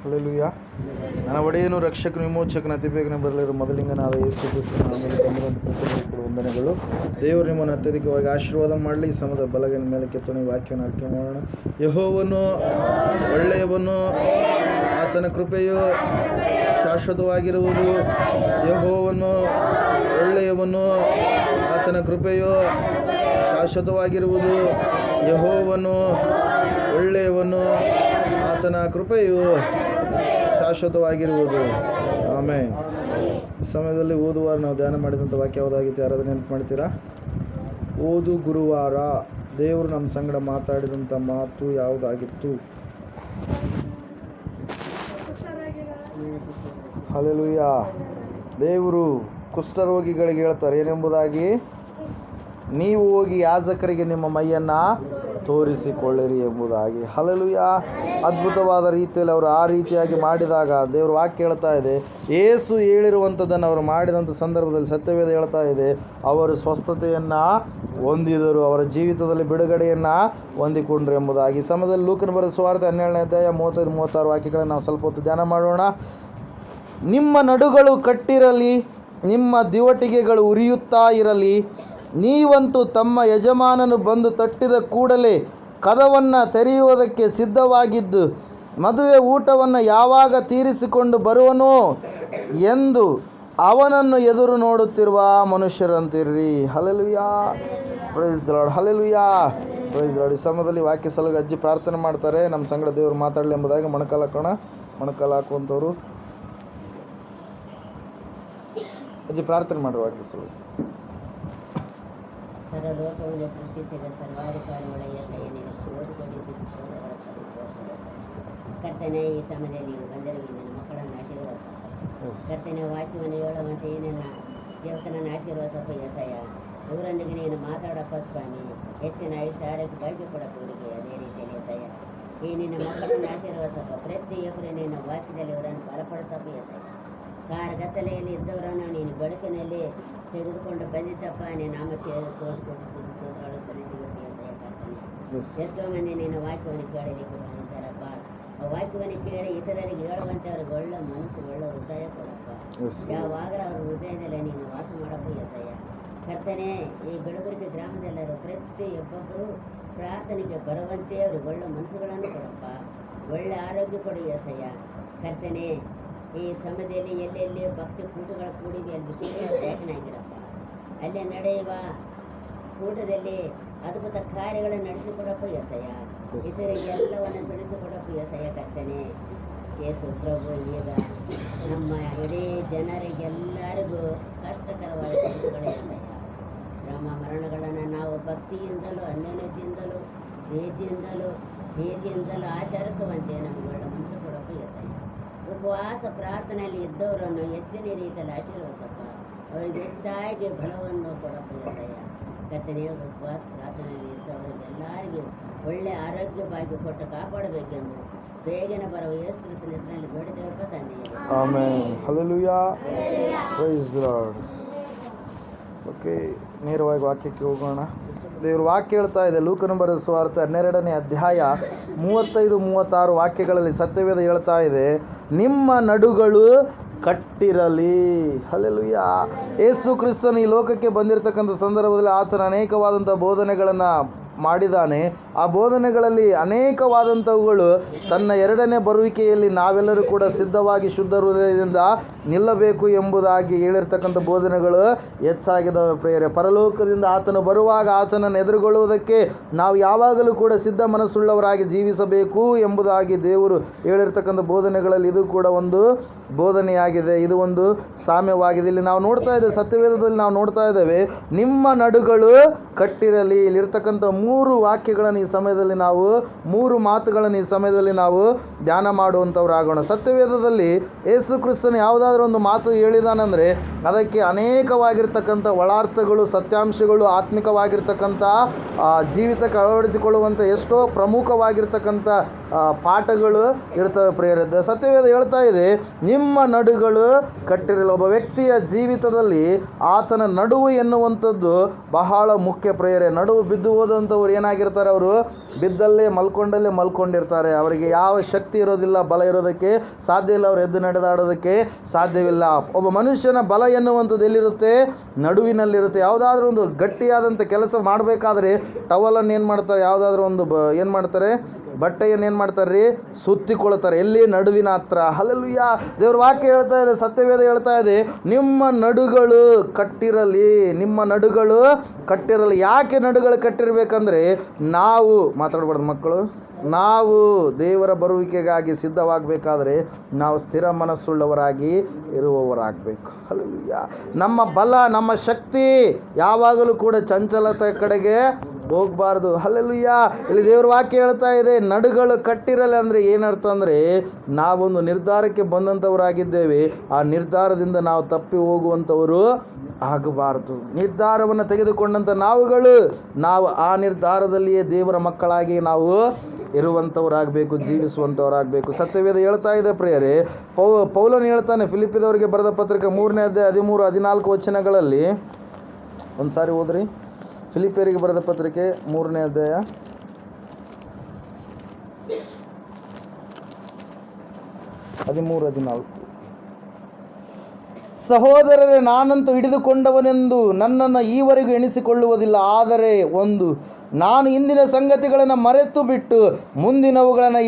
Hallelujah. ನನ್ನ ಒಡೆಯನು ರಕ್ಷಕನು ವಿಮೋಚಕನ ಅತಿ ಬೇಗನೆ ಬರಲಿರುವ ಮೊದಲಿಂಗನಾದ ಯೇಸು ಕ್ರಿಸ್ತನ ಆಮೇಲೆ ಬಂದಿರುವಂಥ ಪ್ರತಿಯೊಬ್ಬರು ವಂದನೆಗಳು. ದೇವರು ನಿಮ್ಮನ್ನು ಅತ್ಯಧಿಕವಾಗಿ ಆಶೀರ್ವಾದ ಮಾಡಲಿ. ಈ ಸಮಯದ ಬಲಗೈನ ಮೇಲೆ ಕೆತ್ತನೆ ವಾಕ್ಯವನ್ನು ಅರ್ಕೆ ಮಾಡೋಣ. ಯೆಹೋವನು ಒಳ್ಳೆಯವನು, ಆತನ ಕೃಪೆಯು ಶಾಶ್ವತವಾಗಿರುವುದು. ಯೆಹೋವನು ಒಳ್ಳೆಯವನು, ಆತನ ಕೃಪೆಯು ಶಾಶ್ವತವಾಗಿರುವುದು. ಯೆಹೋವನು ಒಳ್ಳೆಯವನು, ಆತನ ಕೃಪೆಯು ಶಾಶ್ವತವಾಗಿರುವುದು. ಆಮೇಲೆ ಈ ಸಮಯದಲ್ಲಿ ಓದುವಾರ ನಾವು ಧ್ಯಾನ ಮಾಡಿದಂಥ ವಾಕ್ಯ ಯಾವುದಾಗಿತ್ತು? ಯಾರಾದರೂ ನೆನಪು ಮಾಡ್ತೀರಾ? ಓದು ಗುರುವಾರ ದೇವರು ನಮ್ಮ ಸಂಗಡ ಮಾತಾಡಿದಂಥ ಮಾತು ಯಾವುದಾಗಿತ್ತು? ಹಲ್ಲೆಲೂಯಾ. ದೇವರು ಕುಷ್ಠರೋಗಿಗಳಿಗೆ ಹೇಳ್ತಾರೆ ಏನೆಂಬುದಾಗಿ? ನೀವು ಹೋಗಿ ಯಾಜಕರಿಗೆ ನಿಮ್ಮ ಮೈಯನ್ನು ತೋರಿಸಿಕೊಳ್ಳಿರಿ ಎಂಬುದಾಗಿ. ಹಲ್ಲೆಲೂಯಾ. ಅದ್ಭುತವಾದ ರೀತಿಯಲ್ಲಿ ಅವರು ಆ ರೀತಿಯಾಗಿ ಮಾಡಿದಾಗ ದೇವರು ವಾಕ್ಯ ಹೇಳ್ತಾ ಇದೆ, ಯೇಸು ಹೇಳಿರುವಂಥದ್ದನ್ನು ಅವರು ಮಾಡಿದಂಥ ಸಂದರ್ಭದಲ್ಲಿ ಸತ್ಯವೇದ ಹೇಳ್ತಾ ಇದೆ, ಅವರು ಸ್ವಸ್ಥತೆಯನ್ನು ಹೊಂದಿದರು, ಅವರ ಜೀವಿತದಲ್ಲಿ ಬಿಡುಗಡೆಯನ್ನು ಹೊಂದಿಕೊಂಡ್ರು ಎಂಬುದಾಗಿ. ಈ ಸಮಯದಲ್ಲಿ ಲೂಕನ ಬರೆದ ಸುವಾರ್ತೆ 12ನೇ ಅಧ್ಯಾಯ 35-36 ವಾಕ್ಯಗಳನ್ನು ನಾವು ಸ್ವಲ್ಪ ಹೊತ್ತು ಧ್ಯಾನ ಮಾಡೋಣ. ನಿಮ್ಮ ನಡುಗಳು ಕಟ್ಟಿರಲಿ, ನಿಮ್ಮ ದಿವಟಿಗೆಗಳು ಉರಿಯುತ್ತಾ ಇರಲಿ. ನೀವಂತೂ ತಮ್ಮ ಯಜಮಾನನು ಬಂದು ತಟ್ಟಿದ ಕೂಡಲೇ ಕದವನ್ನು ತೆರೆಯುವುದಕ್ಕೆ ಸಿದ್ಧವಾಗಿದ್ದು ಮದುವೆ ಊಟವನ್ನು ಯಾವಾಗ ತೀರಿಸಿಕೊಂಡು ಬರುವನೋ ಎಂದು ಅವನನ್ನು ಎದುರು ನೋಡುತ್ತಿರುವ ಮನುಷ್ಯರಂತಿರ್ರಿ. Hallelujah. Praise lord. Hallelujah. Praise lord. ಈ ಸಮಯದಲ್ಲಿ ವಾಕ್ಯ ಸಲುವಾಗಿ ಅಜ್ಜಿ ಪ್ರಾರ್ಥನೆ ಮಾಡ್ತಾರೆ, ನಮ್ಮ ಸಂಗಡ ದೇವರು ಮಾತಾಡಲಿ ಎಂಬುದಾಗಿ. ಮೊಣಕಾಲು ಹಾಕೋಣ. ಮೊಣಕಾಲು ಹಾಕುವಂಥವ್ರು ಅಜ್ಜಿ ಪ್ರಾರ್ಥನೆ ಮಾಡುವ ವಾಕ್ಯ ಸಲುವಾಗಿ. ಸರ್ವಲೋಕವನ್ನು ಸೃಷ್ಟಿಸಿದ ಸರ್ವಾಧಿಕಾರಿ ಒಡೆಯ ದಯನಿಗೆ ಕರ್ತನೆ, ಈ ಸಮಯದಲ್ಲಿ ನೀವು ಬಂದಿರುವ ನನ್ನ ಮಕ್ಕಳನ್ನು ಆಶೀರ್ವಾದ. ಕರ್ತನೆ, ವಾಕ್ಯವನ್ನು ಹೇಳುವಂತೆ ನನ್ನ ದೇವತನನ್ನು ಆಶೀರ್ವಾದಪ್ಪ ಯಸಯ. ಇವರೊಂದಿಗೆ ನೀನು ಮಾತಾಡಪ್ಪ ಸ್ವಾಮಿ. ಹೆಚ್ಚಿನ ಆಯುಷ್ಯ ಆರೋಗ್ಯ ಭಾಗ್ಯ ಕೊಡಪ್ಪ ಇವರಿಗೆ. ಅದೇ ರೀತಿಯಲ್ಲಿ ಯಸಯ ಈ ನಿನ್ನ ಮಕ್ಕಳನ್ನು ಆಶೀರ್ವಾದಪ್ಪ. ಪ್ರತಿಯೊಬ್ಬರು ನಿನ್ನ ವಾಕ್ಯದಲ್ಲಿ ಇವರನ್ನು ಬಲಪಡಿಸಪ್ಪ ಯಸಯ. ಕಾರಗತ್ತಲೆಯಲ್ಲಿ ಇದ್ದವರನ್ನು ನೀನು ಬೆಳಕಿನಲ್ಲಿ ತೆಗೆದುಕೊಂಡು ಬಂದಿದ್ದಪ್ಪ. ನೀನು ನಾಮಕ್ಕೆ ತೋರಿಸ್ಕೊಟ್ಟು ಎಷ್ಟೋ ಮಂದಿ ನಿನ್ನ ವಾಕ್ಯವನ್ನು ಕೇಳಲಿಕ್ಕೆ ಬಂದಿದ್ದಾರಪ್ಪ. ಆ ವಾಕ್ಯವನ್ನು ಕೇಳಿ ಇತರರಿಗೆ ಹೇಳುವಂತೆ ಅವ್ರಿಗೆ ಒಳ್ಳೆ ಮನಸ್ಸು, ಒಳ್ಳೆ ಹೃದಯ ಕೊಡಪ್ಪ. ಯಾವಾಗ ಅವ್ರ ಹೃದಯದಲ್ಲೇ ನೀನು ವಾಸ ಮಾಡಪ್ಪ ಯಸಯ್ಯ. ಕರ್ತನೆ, ಈ ಬೆಳಗುರಿಕೆ ಗ್ರಾಮದೆಲ್ಲರೂ ಪ್ರತಿಯೊಬ್ಬೊಬ್ಬರು ಪ್ರಾರ್ಥನೆಗೆ ಬರುವಂತೆ ಅವ್ರಿಗೆ ಒಳ್ಳೆ ಮನಸ್ಸುಗಳನ್ನು ಕೊಡಪ್ಪ. ಒಳ್ಳೆ ಆರೋಗ್ಯ ಕೊಡು ಯಸಯ್ಯ. ಕರ್ತನೆ, ಈ ಸಮಯದಲ್ಲಿ ಎಲ್ಲೆಲ್ಲಿ ಭಕ್ತಿ ಕೂಟಗಳು ಕೂಡಿವೆ ಅಲ್ಲಿ ವಿಶೇಷ ಲೇಖನಾಗಿರಪ್ಪ. ಅಲ್ಲೇ ನಡೆಯುವ ಕೂಟದಲ್ಲಿ ಅದ್ಭುತ ಕಾರ್ಯಗಳನ್ನು ನಡೆಸಿಕೊಡಪ್ಪ ಯಸಯ್ಯ. ಇತರಿಗೆ ಎಲ್ಲವನ್ನು ತಿಳಿಸಿಕೊಡಪ್ಪ ಯಸಯ್ಯ. ಕರ್ತನೆ, ಯೇಸು ಪ್ರಭು, ಈಗ ನಮ್ಮ ಇಡೀ ಜನರಿಗೆಲ್ಲರಿಗೂ ಕಷ್ಟಕರವಾದ ಕೆಲಸಗಳ ಯಸಯ್ಯ. ಶ್ರಮ ಮರಣಗಳನ್ನು ನಾವು ಭಕ್ತಿಯಿಂದಲೂ ಅನ್ಯೋನ್ಯತೆಯಿಂದಲೂ ಭೇದಿಯಿಂದಲೂ ಆಚರಿಸುವಂತೆ ನಮಗೆ ಒಳ್ಳೆ ಮನಸ್ಸು ಕೊಡಪ್ಪ ಯಸಯ್ಯ. ಉಪವಾಸ ಪ್ರಾರ್ಥನೆಯಲ್ಲಿ ಇದ್ದವರನ್ನು ಹೆಚ್ಚಿನ ರೀತಿಯಲ್ಲಿ ಆಶೀರ್ವದಿಸಪ್ಪ. ಅವರಿಗೆ ಹೆಚ್ಚಾಗಿ ಬಲವನ್ನು ಕೊಡಪ್ಪ ಯಸಯ್ಯ. ಕರ್ತನೆ, ಉಪವಾಸ ಪ್ರಾರ್ಥನೆಯಲ್ಲಿ ಇದ್ದವರಿಗೆಲ್ಲರಿಗೂ ಒಳ್ಳೆ ಆರೋಗ್ಯ ಭಾಗ್ಯ ಕೊಟ್ಟು ಕಾಪಾಡಬೇಕೆಂದು ಬೇಗನೆ ಬರುವ ಯೇಸು ಕ್ರಿಸ್ತನ ಹೆಸರಿನಲ್ಲಿ ಬೇಡಿದೆವಪ್ಪ ತಂದೆ. Amen. Hallelujah. Praise lord. Okay, ನೇರವಾಗಿ ವಾಕ್ಯಕ್ಕೆ ಹೋಗೋಣ. ದೇವರು ವಾಕ್ಯ ಹೇಳ್ತಾ ಇದೆ, ಲೂಕನ ಬರೆದ ಸುವಾರ್ತೆ 12ನೇ ಅಧ್ಯಾಯ 35-36 ವಾಕ್ಯಗಳಲ್ಲಿ ಸತ್ಯವೇದ ಹೇಳ್ತಾ ಇದೆ, ನಿಮ್ಮ ನಡುಗಳು ಕಟ್ಟಿರಲಿ. ಹಲ್ಲೆಲೂಯಾ. ಯೇಸು ಕ್ರಿಸ್ತನು ಈ ಲೋಕಕ್ಕೆ ಬಂದಿರತಕ್ಕಂಥ ಸಂದರ್ಭದಲ್ಲಿ ಆತನ ಅನೇಕವಾದಂಥ ಬೋಧನೆಗಳನ್ನು ಮಾಡಿದ್ದಾನೆ. ಆ ಬೋಧನೆಗಳಲ್ಲಿ ಅನೇಕವಾದಂಥವುಗಳು ತನ್ನ ಎರಡನೇ ಬರುವಿಕೆಯಲ್ಲಿ ನಾವೆಲ್ಲರೂ ಕೂಡ ಸಿದ್ಧವಾಗಿ ಶುದ್ಧ ಹೃದಯದಿಂದ ನಿಲ್ಲಬೇಕು ಎಂಬುದಾಗಿ ಹೇಳಿರ್ತಕ್ಕಂಥ ಬೋಧನೆಗಳು ಹೆಚ್ಚಾಗಿದ್ದಾವೆ ಪ್ರಿಯರೇ. ಪರಲೋಕದಿಂದ ಆತನು ಬರುವಾಗ ಆತನನ್ನು ಎದುರುಗೊಳ್ಳುವುದಕ್ಕೆ ನಾವು ಯಾವಾಗಲೂ ಕೂಡ ಸಿದ್ಧ ಮನಸ್ಸುಳ್ಳವರಾಗಿ ಜೀವಿಸಬೇಕು ಎಂಬುದಾಗಿ ದೇವರು ಹೇಳಿರ್ತಕ್ಕಂಥ ಬೋಧನೆಗಳಲ್ಲಿ ಇದು ಕೂಡ ಒಂದು ಬೋಧನೆಯಾಗಿದೆ. ಇದು ಒಂದು ಸಾಮ್ಯವಾಗಿದೆ. ಇಲ್ಲಿ ನಾವು ನೋಡ್ತಾ ಇದ್ದೇವೆ, ಸತ್ಯವೇದದಲ್ಲಿ ನಾವು ನೋಡ್ತಾ ಇದ್ದೇವೆ, ನಿಮ್ಮ ನಡುಗಳು ಕಟ್ಟಿರಲಿ. ಇಲ್ಲಿರ್ತಕ್ಕಂಥ 3 ವಾಕ್ಯಗಳನ್ನು ಈ ಸಮಯದಲ್ಲಿ ನಾವು 3 ಮಾತುಗಳನ್ನು ಈ ಸಮಯದಲ್ಲಿ ನಾವು ಧ್ಯಾನ ಮಾಡುವಂಥವ್ರಾಗೋಣ. ಸತ್ಯವೇದದಲ್ಲಿ ಯೇಸು ಕ್ರಿಸ್ತನು ಯಾವುದಾದ್ರೂ ಒಂದು ಮಾತು ಹೇಳಿದಾನೆಂದರೆ ಅದಕ್ಕೆ ಅನೇಕವಾಗಿರ್ತಕ್ಕಂಥ ಒಳಾರ್ಥಗಳು, ಸತ್ಯಾಂಶಗಳು, ಆತ್ಮಿಕವಾಗಿರ್ತಕ್ಕಂಥ ಜೀವಿತಕ್ಕೆ ಅಳವಡಿಸಿಕೊಳ್ಳುವಂಥ ಎಷ್ಟೋ ಪ್ರಮುಖವಾಗಿರ್ತಕ್ಕಂಥ ಪಾಠಗಳು ಇರ್ತವೆ ಪ್ರಿಯರೇ. ಸತ್ಯವೇದ ಹೇಳ್ತಾ ಇದೆ, ನಿಮ್ಮ ನಡುಗಳು ಕಟ್ಟಿರಲಿ. ಒಬ್ಬ ವ್ಯಕ್ತಿಯ ಜೀವಿತದಲ್ಲಿ ಆತನ ನಡುವು ಎನ್ನುವಂಥದ್ದು ಬಹಳ ಮುಖ್ಯ ಪ್ರಿಯರೇ. ನಡುವು ಬಿದ್ದು ಹೋದಂಥವ್ರು ಏನಾಗಿರ್ತಾರೆ, ಅವರು ಬಿದ್ದಲ್ಲೇ ಮಲ್ಕೊಂಡಿರ್ತಾರೆ. ಅವರಿಗೆ ಯಾವ ಶಕ್ತಿ ಇರೋದಿಲ್ಲ, ಬಲ ಇರೋದಕ್ಕೆ ಸಾಧ್ಯ ಇಲ್ಲ, ಅವರು ಎದ್ದು ನಡೆದಾಡೋದಕ್ಕೆ ಸಾಧ್ಯವಿಲ್ಲ. ಒಬ್ಬ ಮನುಷ್ಯನ ಬಲ ಎನ್ನುವಂಥದ್ದು ಎಲ್ಲಿರುತ್ತೆ, ನಡುವಿನಲ್ಲಿರುತ್ತೆ. ಯಾವುದಾದ್ರೂ ಒಂದು ಗಟ್ಟಿಯಾದಂಥ ಕೆಲಸ ಮಾಡಬೇಕಾದ್ರೆ ಟವಲನ್ನು ಏನು ಮಾಡ್ತಾರೆ, ಯಾವುದಾದ್ರೂ ಒಂದು ಏನು ಮಾಡ್ತಾರೆ, ಬಟ್ಟೆಯನ್ನು ಏನು ಮಾಡ್ತಾರೆ ರೀ, ಸುತ್ತಿಕೊಳ್ತಾರೆ. ಎಲ್ಲಿ, ನಡುವಿನ ಹತ್ರ. ಹಲ್ಲೆಲೂಯಾ. ದೇವ್ರ ವಾಕ್ಯ ಹೇಳ್ತಾ ಇದೆ, ಸತ್ಯವೇದ ಹೇಳ್ತಾ ಇದೆ, ನಿಮ್ಮ ನಡುಗಳು ಕಟ್ಟಿರಲಿ, ನಿಮ್ಮ ನಡುಗಳು ಕಟ್ಟಿರಲಿ. ಯಾಕೆ ನಡುಗಳು ಕಟ್ಟಿರಬೇಕಂದ್ರೆ, ನಾವು ಮಾತಾಡಬಾರ್ದು ಮಕ್ಕಳು, ನಾವು ದೇವರ ಬರುವಿಕೆಗಾಗಿ ಸಿದ್ಧವಾಗಬೇಕಾದ್ರೆ ನಾವು ಸ್ಥಿರ ಮನಸ್ಸುಳ್ಳವರಾಗಿ ಇರುವವರಾಗಬೇಕು. ಹಲ್ಲೆಲೂಯಾ. ನಮ್ಮ ಬಲ, ನಮ್ಮ ಶಕ್ತಿ ಯಾವಾಗಲೂ ಕೂಡ ಚಂಚಲತೆ ಕಡೆಗೆ ಹೋಗಬಾರ್ದು. ಹಲ್ಲೆಲೂಯಾ. ಇಲ್ಲಿ ದೇವ್ರ ವಾಕ್ಯ ಹೇಳ್ತಾ ಇದೆ, ನಡುಗಳು ಕಟ್ಟಿರಲಿ ಅಂದರೆ ಏನರ್ಥ ಅಂದರೆ, ನಾವೊಂದು ನಿರ್ಧಾರಕ್ಕೆ ಬಂದಂಥವರಾಗಿದ್ದೇವೆ, ಆ ನಿರ್ಧಾರದಿಂದ ನಾವು ತಪ್ಪಿ ಹೋಗುವಂಥವರು ಆಗಬಾರ್ದು. ನಿರ್ಧಾರವನ್ನು ತೆಗೆದುಕೊಂಡಂಥ ನಾವು ಆ ನಿರ್ಧಾರದಲ್ಲಿಯೇ ದೇವರ ಮಕ್ಕಳಾಗಿ ನಾವು ಇರುವಂಥವರಾಗಬೇಕು, ಜೀವಿಸುವಂಥವರಾಗಬೇಕು. ಸತ್ಯವೇದ ಹೇಳ್ತಾ ಇದೆ ಪ್ರಿಯರೇ, ಪೌಲನು ಹೇಳ್ತಾನೆ ಫಿಲಿಪ್ಪಿದವರಿಗೆ ಬರೆದ ಪತ್ರಿಕೆ 3ನೇ ಅಧ್ಯಾಯ 13-14 ವಚನಗಳಲ್ಲಿ. ಒಂದು ಸಾರಿ ಓದ್ರಿ, ಫಿಲಿಪಿಯರಿಗೆ ಬರೆದ ಪತ್ರಿಕೆ 3ನೇ ಅಧ್ಯಾಯ 13-14. ಸಹೋದರರೇ, ನಾನಂತೂ ಹಿಡಿದುಕೊಂಡವನೆಂದು ನನ್ನನ್ನು ಈವರೆಗೂ ಎಣಿಸಿಕೊಳ್ಳುವುದಿಲ್ಲ. ಆದರೆ ನಾನು ಇಂದಿನ ಸಂಗತಿಗಳನ್ನು ಮರೆತು ಬಿಟ್ಟು ಮುಂದಿನವುಗಳನ್ನು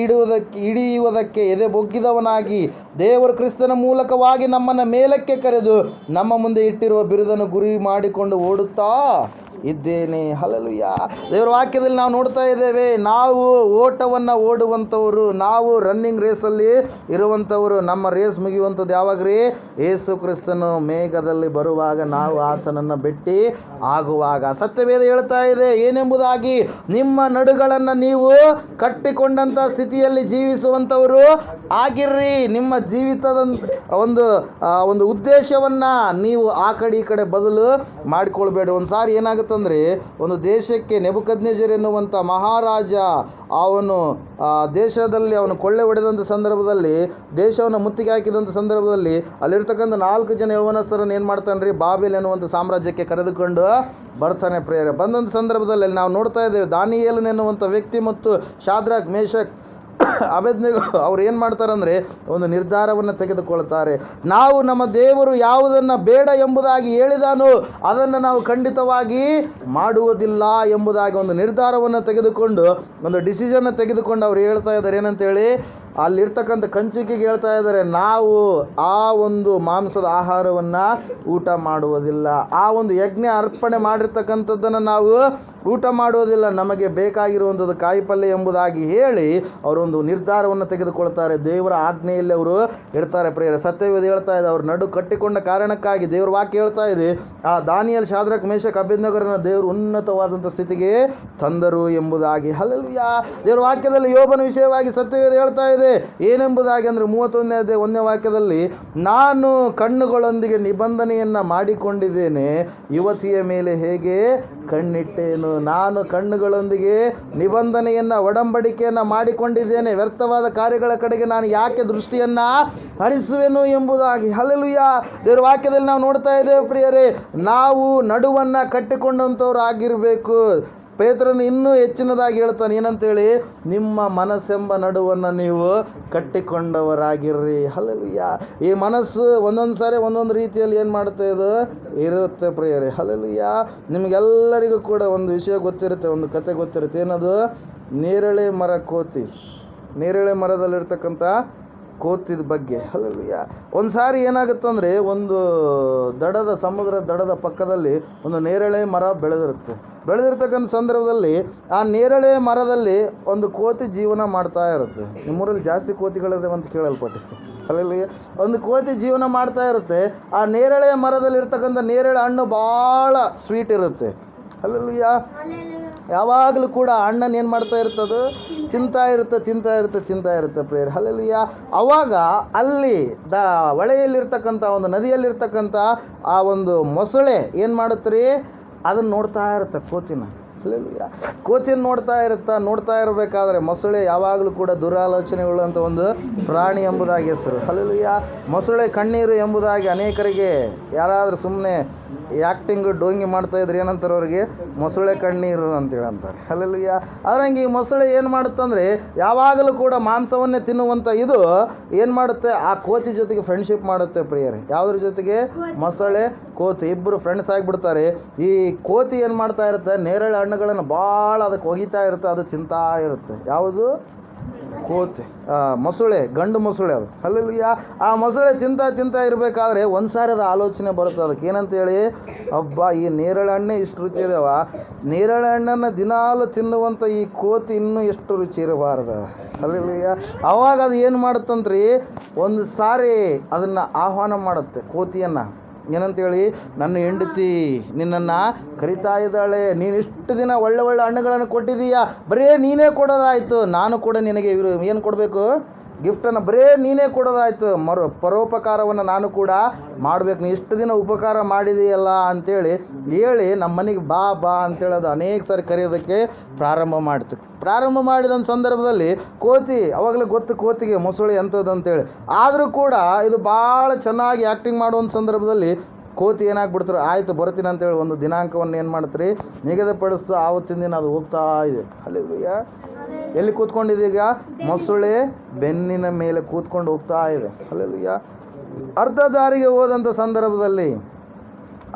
ಹಿಡಿಯುವುದಕ್ಕೆ ಎದೆ ಬೊಗ್ಗಿದವನಾಗಿ ದೇವರು ಕ್ರಿಸ್ತನ ಮೂಲಕವಾಗಿ ನಮ್ಮನ್ನು ಮೇಲಕ್ಕೆ ಕರೆದು ನಮ್ಮ ಮುಂದೆ ಇಟ್ಟಿರುವ ಬಿರುದನ್ನು ಗುರಿ ಮಾಡಿಕೊಂಡು ಓಡುತ್ತಾ ಇದ್ದೇನೆ. ಹಲ್ಲೆಲೂಯಾ. ದೇವರ ವಾಕ್ಯದಲ್ಲಿ ನಾವು ನೋಡ್ತಾ ಇದ್ದೇವೆ, ನಾವು ಓಟವನ್ನು ಓಡುವಂಥವರು, ನಾವು ರನ್ನಿಂಗ್ ರೇಸಲ್ಲಿ ಇರುವಂಥವರು. ನಮ್ಮ ರೇಸ್ ಮುಗಿಯುವಂಥದ್ದು ಯಾವಾಗ ರೀ, ಯೇಸು ಕ್ರಿಸ್ತನು ಮೇಘದಲ್ಲಿ ಬರುವಾಗ, ನಾವು ಆತನನ್ನು ಭೇಟಿ ಆಗುವಾಗ. ಸತ್ಯವೇದ ಹೇಳ್ತಾ ಇದೆ ಏನೆಂಬುದಾಗಿ, ನಿಮ್ಮ ನಡುಗಳನ್ನು ನೀವು ಕಟ್ಟಿಕೊಂಡಂಥ ಸ್ಥಿತಿಯಲ್ಲಿ ಜೀವಿಸುವಂಥವರು ಆಗಿರ್ರಿ. ನಿಮ್ಮ ಜೀವಿತದ ಒಂದು ಉದ್ದೇಶವನ್ನು ನೀವು ಆ ಕಡೆ ಈ ಕಡೆ ಬದಲು ಮಾಡಿಕೊಳ್ಬೇಡಿ. ಒಂದು ಸಾರಿ ಏನಾಗುತ್ತೆ ಅಂದರೆ, ಒಂದು ದೇಶಕ್ಕೆ ನೆಬೂಕದ್ನೆಚ್ಚರ್ ಎನ್ನುವಂಥ ಮಹಾರಾಜ ಅವನು ದೇಶದಲ್ಲಿ ಅವನು ಕೊಳ್ಳೆ ಹೊಡೆದಂಥ ಸಂದರ್ಭದಲ್ಲಿ, ದೇಶವನ್ನು ಮುತ್ತಿಗೆ ಹಾಕಿದಂಥ ಸಂದರ್ಭದಲ್ಲಿ ಅಲ್ಲಿರ್ತಕ್ಕಂಥ 4 ಜನ ಯೌವನಸ್ಥರನ್ನು ಏನು ಮಾಡ್ತಾನೆ ರೀ, ಬಾಬೆಲ್ ಎನ್ನುವಂಥ ಸಾಮ್ರಾಜ್ಯಕ್ಕೆ ಕರೆದುಕೊಂಡು ಬರ್ತಾನೆ ಪ್ರಿಯರೇ. ಬಂದಂಥ ಸಂದರ್ಭದಲ್ಲಿ ನಾವು ನೋಡ್ತಾ ಇದ್ದೇವೆ, ದಾನಿಯೇಲನ್ ಎನ್ನುವಂಥ ವ್ಯಕ್ತಿ ಮತ್ತು ಶಾದ್ರಾಕ್, ಮೇಷಕ್, ಅಬೇದ್ನೆಗೋ ಅವ್ರು ಏನು ಮಾಡ್ತಾರಂದರೆ ಒಂದು ನಿರ್ಧಾರವನ್ನು ತೆಗೆದುಕೊಳ್ತಾರೆ. ನಾವು ನಮ್ಮ ದೇವರು ಯಾವುದನ್ನು ಬೇಡ ಎಂಬುದಾಗಿ ಹೇಳಿದಾನೋ ಅದನ್ನು ನಾವು ಖಂಡಿತವಾಗಿ ಮಾಡುವುದಿಲ್ಲ ಎಂಬುದಾಗಿ ಒಂದು ನಿರ್ಧಾರವನ್ನು ತೆಗೆದುಕೊಂಡು, ಒಂದು ಡಿಸಿಷನ್ನ ತೆಗೆದುಕೊಂಡು ಅವ್ರು ಹೇಳ್ತಾ ಇದ್ದಾರೆ ಏನಂತೇಳಿ, ಅಲ್ಲಿರ್ತಕ್ಕಂಥ ಕಂಚುಕಿಗೆ ಹೇಳ್ತಾ ಇದ್ದಾರೆ, ನಾವು ಆ ಒಂದು ಮಾಂಸದ ಆಹಾರವನ್ನು ಊಟ ಮಾಡುವುದಿಲ್ಲ, ಆ ಒಂದು ಯಜ್ಞ ಅರ್ಪಣೆ ಮಾಡಿರ್ತಕ್ಕಂಥದ್ದನ್ನು ನಾವು ಊಟ ಮಾಡುವುದಿಲ್ಲ, ನಮಗೆ ಬೇಕಾಗಿರುವಂಥದ್ದು ಕಾಯಿಪಲ್ಯ ಎಂಬುದಾಗಿ ಹೇಳಿ ಅವರೊಂದು ನಿರ್ಧಾರವನ್ನು ತೆಗೆದುಕೊಳ್ತಾರೆ. ದೇವರ ಆಜ್ಞೆಯಲ್ಲಿ ಅವರು ಇರ್ತಾರೆ ಪ್ರಿಯರೇ. ಸತ್ಯವೇದ ಹೇಳ್ತಾ ಇದೆ, ಅವರು ನಡು ಕಟ್ಟಿಕೊಂಡ ಕಾರಣಕ್ಕಾಗಿ ದೇವರ ವಾಕ್ಯ ಹೇಳ್ತಾ ಇದೆ, ಆ ದಾನಿಯೇಲ್, ಶಾದ್ರಕ್, ಮೇಷಕ್, ಅಬೇದ್ನೆಗೋರನ್ನು ದೇವರು ಉನ್ನತವಾದಂಥ ಸ್ಥಿತಿಗೆ ತಂದರು ಎಂಬುದಾಗಿ. ಹಲ್ಲೆಲೂಯಾ. ದೇವರ ವಾಕ್ಯದಲ್ಲಿ ಯೋಬನ ವಿಷಯವಾಗಿ ಸತ್ಯವೇದ ಹೇಳ್ತಾ ಇದೆ ಏನೆಂಬುದಾಗಿ ಅಂದರೆ 31ನೇ ಅಧ್ಯಾಯ 1ನೇ ವಾಕ್ಯದಲ್ಲಿ, ನಾನು ಕಣ್ಣುಗಳೊಂದಿಗೆ ನಿಬಂಧನೆಯನ್ನು ಮಾಡಿಕೊಂಡಿದ್ದೇನೆ, ಯುವತಿಯ ಮೇಲೆ ಹೇಗೆ ಕಣ್ಣಿಟ್ಟೇನು. ನಾನು ಕಣ್ಣುಗಳೊಂದಿಗೆ ನಿಬಂಧನೆಯನ್ನು, ಒಡಂಬಡಿಕೆಯನ್ನು ಮಾಡಿಕೊಂಡಿದ್ದೇನೆ, ವ್ಯರ್ಥವಾದ ಕಾರ್ಯಗಳ ಕಡೆಗೆ ನಾನು ಯಾಕೆ ದೃಷ್ಟಿಯನ್ನು ಹರಿಸುವೆನು ಎಂಬುದಾಗಿ. ಹಲ್ಲೆಲೂಯಾ. ದೇವರ ವಾಕ್ಯದಲ್ಲಿ ನಾವು ನೋಡ್ತಾ ಇದ್ದೇವೆ ಪ್ರಿಯರೇ, ನಾವು ನಡುವನ್ನು ಕಟ್ಟಿಕೊಂಡಂಥವ್ರು ಆಗಿರಬೇಕು. ಪೇತ್ರನು ಇನ್ನೂ ಹೆಚ್ಚಿನದಾಗಿ ಹೇಳ್ತಾನೆ ಏನಂತೇಳಿ, ನಿಮ್ಮ ಮನಸ್ಸೆಂಬ ನಡುವನ್ನು ನೀವು ಕಟ್ಟಿಕೊಂಡವರಾಗಿರ್ರಿ. ಹಲ್ಲೆಲೂಯಾ. ಈ ಮನಸ್ಸು ಒಂದೊಂದು ಸಾರಿ ಒಂದೊಂದು ರೀತಿಯಲ್ಲಿ ಏನು ಮಾಡುತ್ತೆ, ಇದು ಇರುತ್ತೆ ಪ್ರಿಯರೇ. ಹಲ್ಲೆಲೂಯಾ. ನಿಮಗೆಲ್ಲರಿಗೂ ಕೂಡ ಒಂದು ವಿಷಯ ಗೊತ್ತಿರುತ್ತೆ, ಒಂದು ಕತೆ ಗೊತ್ತಿರುತ್ತೆ. ಏನದು, ನೇರಳೆ ಮರ ಕೋತಿ. ನೇರಳೆ ಮರದಲ್ಲಿರ್ತಕ್ಕಂಥ ಕೋತಿದ ಬಗ್ಗೆ. ಹಲ್ಲೆಲೂಯಾ. ಒಂದು ಸಾರಿ ಏನಾಗುತ್ತಂದರೆ, ಒಂದು ಸಮುದ್ರ ದಡದ ಪಕ್ಕದಲ್ಲಿ ಒಂದು ನೇರಳೆ ಮರ ಬೆಳೆದಿರ್ತಕ್ಕಂಥ ಸಂದರ್ಭದಲ್ಲಿ ಆ ನೇರಳೆ ಮರದಲ್ಲಿ ಒಂದು ಕೋತಿ ಜೀವನ ಮಾಡ್ತಾ ಇರುತ್ತೆ. ನಿಮ್ಮೂರಲ್ಲಿ ಜಾಸ್ತಿ ಕೋತಿಗಳಿದೆ ಅಂತ ಕೇಳಲ್ಪಟ್ಟಿತ್ತು. ಹಲ್ಲೆಲೂಯಾ. ಒಂದು ಕೋತಿ ಜೀವನ ಮಾಡ್ತಾ ಇರುತ್ತೆ. ಆ ನೇರಳೆ ಮರದಲ್ಲಿರ್ತಕ್ಕಂಥ ನೇರಳೆ ಹಣ್ಣು ಭಾಳ ಸ್ವೀಟ್ ಇರುತ್ತೆ. ಹಲ್ಲೆಲೂಯಾ. ಯಾವಾಗಲೂ ಕೂಡ ಹಣ್ಣನ್ನು ಏನು ಮಾಡ್ತಾ ಇರ್ತದೆ, ತಿಂತಾ ಇರುತ್ತೆ ಪ್ರೇಯರ್. ಹಲ್ಲೆಲೂಯಾ. ಅವಾಗ ಅಲ್ಲಿ ಹೊಳೆಯಲ್ಲಿರ್ತಕ್ಕಂಥ ಒಂದು ನದಿಯಲ್ಲಿರ್ತಕ್ಕಂಥ ಆ ಒಂದು ಮೊಸಳೆ ಏನು ಮಾಡುತ್ತೆ ರೀ, ಅದನ್ನು ನೋಡ್ತಾ ಇರುತ್ತೆ ಕೋತಿನ. ಅಲ್ಲೆಲ್ಲೂಯ್ಯ. ಕೋತಿಯನ್ನು ನೋಡ್ತಾ ಇರಬೇಕಾದ್ರೆ ಮೊಸಳೆ ಯಾವಾಗಲೂ ಕೂಡ ದುರಾಲೋಚನೆಗಳು ಅಂತ ಒಂದು ಪ್ರಾಣಿ ಎಂಬುದಾಗಿ ಹೆಸರು. ಅಲ್ಲೆಲ್ಲೂಯ್ಯ. ಮೊಸಳೆ ಕಣ್ಣೀರು ಎಂಬುದಾಗಿ ಅನೇಕರಿಗೆ ಯಾರಾದರೂ ಸುಮ್ಮನೆ ಆ್ಯಕ್ಟಿಂಗು ಡೋಂಗಿ ಮಾಡ್ತಾಯಿದ್ರು ಏನಂತಾರೆ ಅವ್ರಿಗೆ, ಮೊಸಳೆ ಕಣ್ಣೀರು ಅಂತೇಳಿ ಅಂತಾರೆ. ಅಲ್ಲೆಲ್ಲೂಯ್ಯ. ಅದರಂಗೆ ಈ ಮೊಸಳೆ ಏನು ಮಾಡುತ್ತಂದರೆ ಯಾವಾಗಲೂ ಕೂಡ ಮಾಂಸವನ್ನೇ ತಿನ್ನುವಂಥ ಇದು ಏನು ಮಾಡುತ್ತೆ, ಆ ಕೋತಿ ಜೊತೆಗೆ ಫ್ರೆಂಡ್ಶಿಪ್ ಮಾಡುತ್ತೆ ಪ್ರಿಯರೇ. ಯಾವುದ್ರ ಜೊತೆಗೆ? ಮೊಸಳೆ ಕೋತಿ ಇಬ್ಬರು ಫ್ರೆಂಡ್ಸ್ ಆಗಿಬಿಡ್ತಾರೆ. ಈ ಕೋತಿ ಏನು ಮಾಡ್ತಾ ಇರುತ್ತೆ, ನೇರಳೆ ಹಣ್ಣುಗಳನ್ನು ಭಾಳ ಅದಕ್ಕೆ ಒಗಿತಾ ಇರುತ್ತೆ, ಅದು ತಿಂತಾ ಇರುತ್ತೆ. ಯಾವುದು? ಕೋತಿ. ಮೊಸಳೆ, ಗಂಡು ಮೊಸಳೆ ಅದು. ಅಲ್ಲೆಲ್ಲೂಯ್ಯ. ಆ ಮೊಸಳೆ ತಿಂತಾ ಇರಬೇಕಾದ್ರೆ ಒಂದು ಸಾರಿ ಅದು ಆಲೋಚನೆ ಬರುತ್ತೆ ಅದಕ್ಕೆ, ಏನಂತೇಳಿ, ಅಬ್ಬಾ ಈ ನೇರಳೆ ಹಣ್ಣೆ ಇಷ್ಟು ರುಚಿ ಇದಾವ, ನೇರಳೆ ಹಣ್ಣನ್ನು ದಿನಾಲು ತಿನ್ನುವಂಥ ಈ ಕೋತಿ ಇನ್ನೂ ಎಷ್ಟು ರುಚಿ ಇರಬಾರ್ದು. ಅಲ್ಲೆಲ್ಲೂಯ್ಯ. ಅವಾಗ ಅದು ಏನು ಮಾಡುತ್ತಂತ್ರಿ, ಒಂದು ಸಾರಿ ಅದನ್ನು ಆಹ್ವಾನ ಮಾಡುತ್ತೆ ಕೋತಿಯನ್ನು. ಏನಂತೇಳಿ, ನನ್ನ ಹೆಂಡತಿ ನಿನ್ನನ್ನು ಕರಿತಾ ಇದ್ದಾಳೆ, ನೀನು ಇಷ್ಟು ದಿನ ಒಳ್ಳೆ ಹಣ್ಣುಗಳನ್ನು ಕೊಟ್ಟಿದ್ದೀಯಾ, ಬರೀ ನೀನೇ ಕೊಡೋದಾಯಿತು, ನಾನು ಕೂಡ ನಿನಗೆ ಏನು ಕೊಡಬೇಕು, ಗಿಫ್ಟನ್ನು ಬರೀ ನೀನೇ ಕೊಡೋದಾಯಿತು, ಪರೋಪಕಾರವನ್ನು ನಾನು ಕೂಡ ಮಾಡಬೇಕು, ನೀನು ಇಷ್ಟು ದಿನ ಉಪಕಾರ ಮಾಡಿದೆಯಲ್ಲ ಅಂಥೇಳಿ ಹೇಳಿ ನಮ್ಮ ಮನೆಗೆ ಬಾ ಅಂತೇಳಿ ಅದು ಅನೇಕ ಸಾರಿ ಕರೆಯೋದಕ್ಕೆ ಪ್ರಾರಂಭ ಮಾಡಿದ ಸಂದರ್ಭದಲ್ಲಿ ಕೋತಿ, ಅವಾಗಲೇ ಗೊತ್ತು ಕೋತಿಗೆ ಮೊಸಳೆ ಎಂಥದ್ದು ಅಂತೇಳಿ. ಆದರೂ ಕೂಡ ಇದು ಭಾಳ ಚೆನ್ನಾಗಿ ಆ್ಯಕ್ಟಿಂಗ್ ಮಾಡುವಂಥ ಸಂದರ್ಭದಲ್ಲಿ ಕೋತಿ ಏನಾಗ್ಬಿಡ್ತಾರೆ, ಆಯಿತು ಬರ್ತೀನಿ ಅಂತೇಳಿ ಒಂದು ದಿನಾಂಕವನ್ನು ಏನು ಮಾಡ್ತೀರಿ, ನಿಗದಿಪಡಿಸ್ತು. ಆವತ್ತಿನ ದಿನ ಅದು ಹೋಗ್ತಾ ಇದೆ. ಅಲ್ಲೆಲ್ಲೂಯ್ಯ. ಎಲ್ಲಿ ಕೂತ್ಕೊಂಡಿದೆ ಈಗ? ಮೊಸಳೆ ಬೆನ್ನಿನ ಮೇಲೆ ಕೂತ್ಕೊಂಡು ಹೋಗ್ತಾ ಇದೆ. ಅಲ್ಲೆಲ್ಲೂಯ್ಯ. ಅರ್ಧ ದಾರಿಗೆ ಹೋದಂಥ ಸಂದರ್ಭದಲ್ಲಿ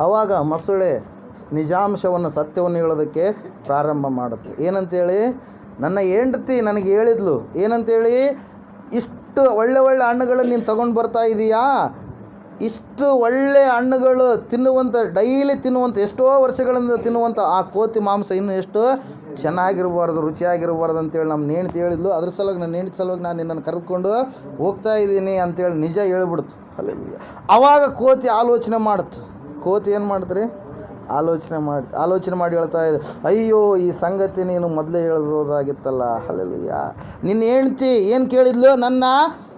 ಆವಾಗ ಮೊಸಳೆ ನಿಜಾಂಶವನ್ನು, ಸತ್ಯವನ್ನು ಹೇಳೋದಕ್ಕೆ ಪ್ರಾರಂಭ ಮಾಡುತ್ತೆ. ಏನಂತೇಳಿ, ನನ್ನ ಹೆಂಡತಿ ನನಗೆ ಹೇಳಿದ್ಲು, ಏನಂತೇಳಿ, ಇಷ್ಟು ಒಳ್ಳೆ ಹಣ್ಣುಗಳನ್ನು ನೀನು ತಗೊಂಡು ಬರ್ತಾ ಇದೀಯಾ, ಇಷ್ಟು ಒಳ್ಳೆ ಹಣ್ಣುಗಳು ಡೈಲಿ ತಿನ್ನುವಂಥ, ಎಷ್ಟೋ ವರ್ಷಗಳಿಂದ ತಿನ್ನುವಂಥ ಆ ಕೋತಿ ಮಾಂಸ ಇನ್ನೂ ಎಷ್ಟು ಚೆನ್ನಾಗಿರಬಾರ್ದು, ರುಚಿಯಾಗಿರಬಾರ್ದು ಅಂತೇಳಿ ನಮ್ಮ ಹೆಂಡ್ತಿ ಹೇಳಿದ್ಲು. ಅದ್ರ ಸಲುವಾಗಿ ನನ್ನ ಹೆಂಡ್ತಿ ಸಲುವಾಗಿ ನಾನು ನಿನ್ನನ್ನು ಕರೆದುಕೊಂಡು ಹೋಗ್ತಾ ಇದ್ದೀನಿ ಅಂತೇಳಿ ನಿಜ ಹೇಳ್ಬಿಡ್ತು. ಅಲ್ಲೆಲ್ಲೂಯ್ಯ. ಆವಾಗ ಕೋತಿ ಆಲೋಚನೆ ಮಾಡುತ್ತೆ. ಕೋತಿ ಏನು ಮಾಡ್ತೀರಿ, ಆಲೋಚನೆ ಮಾಡಿ ಹೇಳ್ತಾ ಇದೆ, ಅಯ್ಯೋ ಈ ಸಂಗತಿ ನೀನು ಮೊದಲೇ ಹೇಳ್ಬೋದಾಗಿತ್ತಲ್ಲ. ಅಲ್ಲೆಲ್ಲೂಯ್ಯ. ನಿನ್ನ ಹೆಂಡ್ತಿ ಏನು ಕೇಳಿದ್ಲು, ನನ್ನ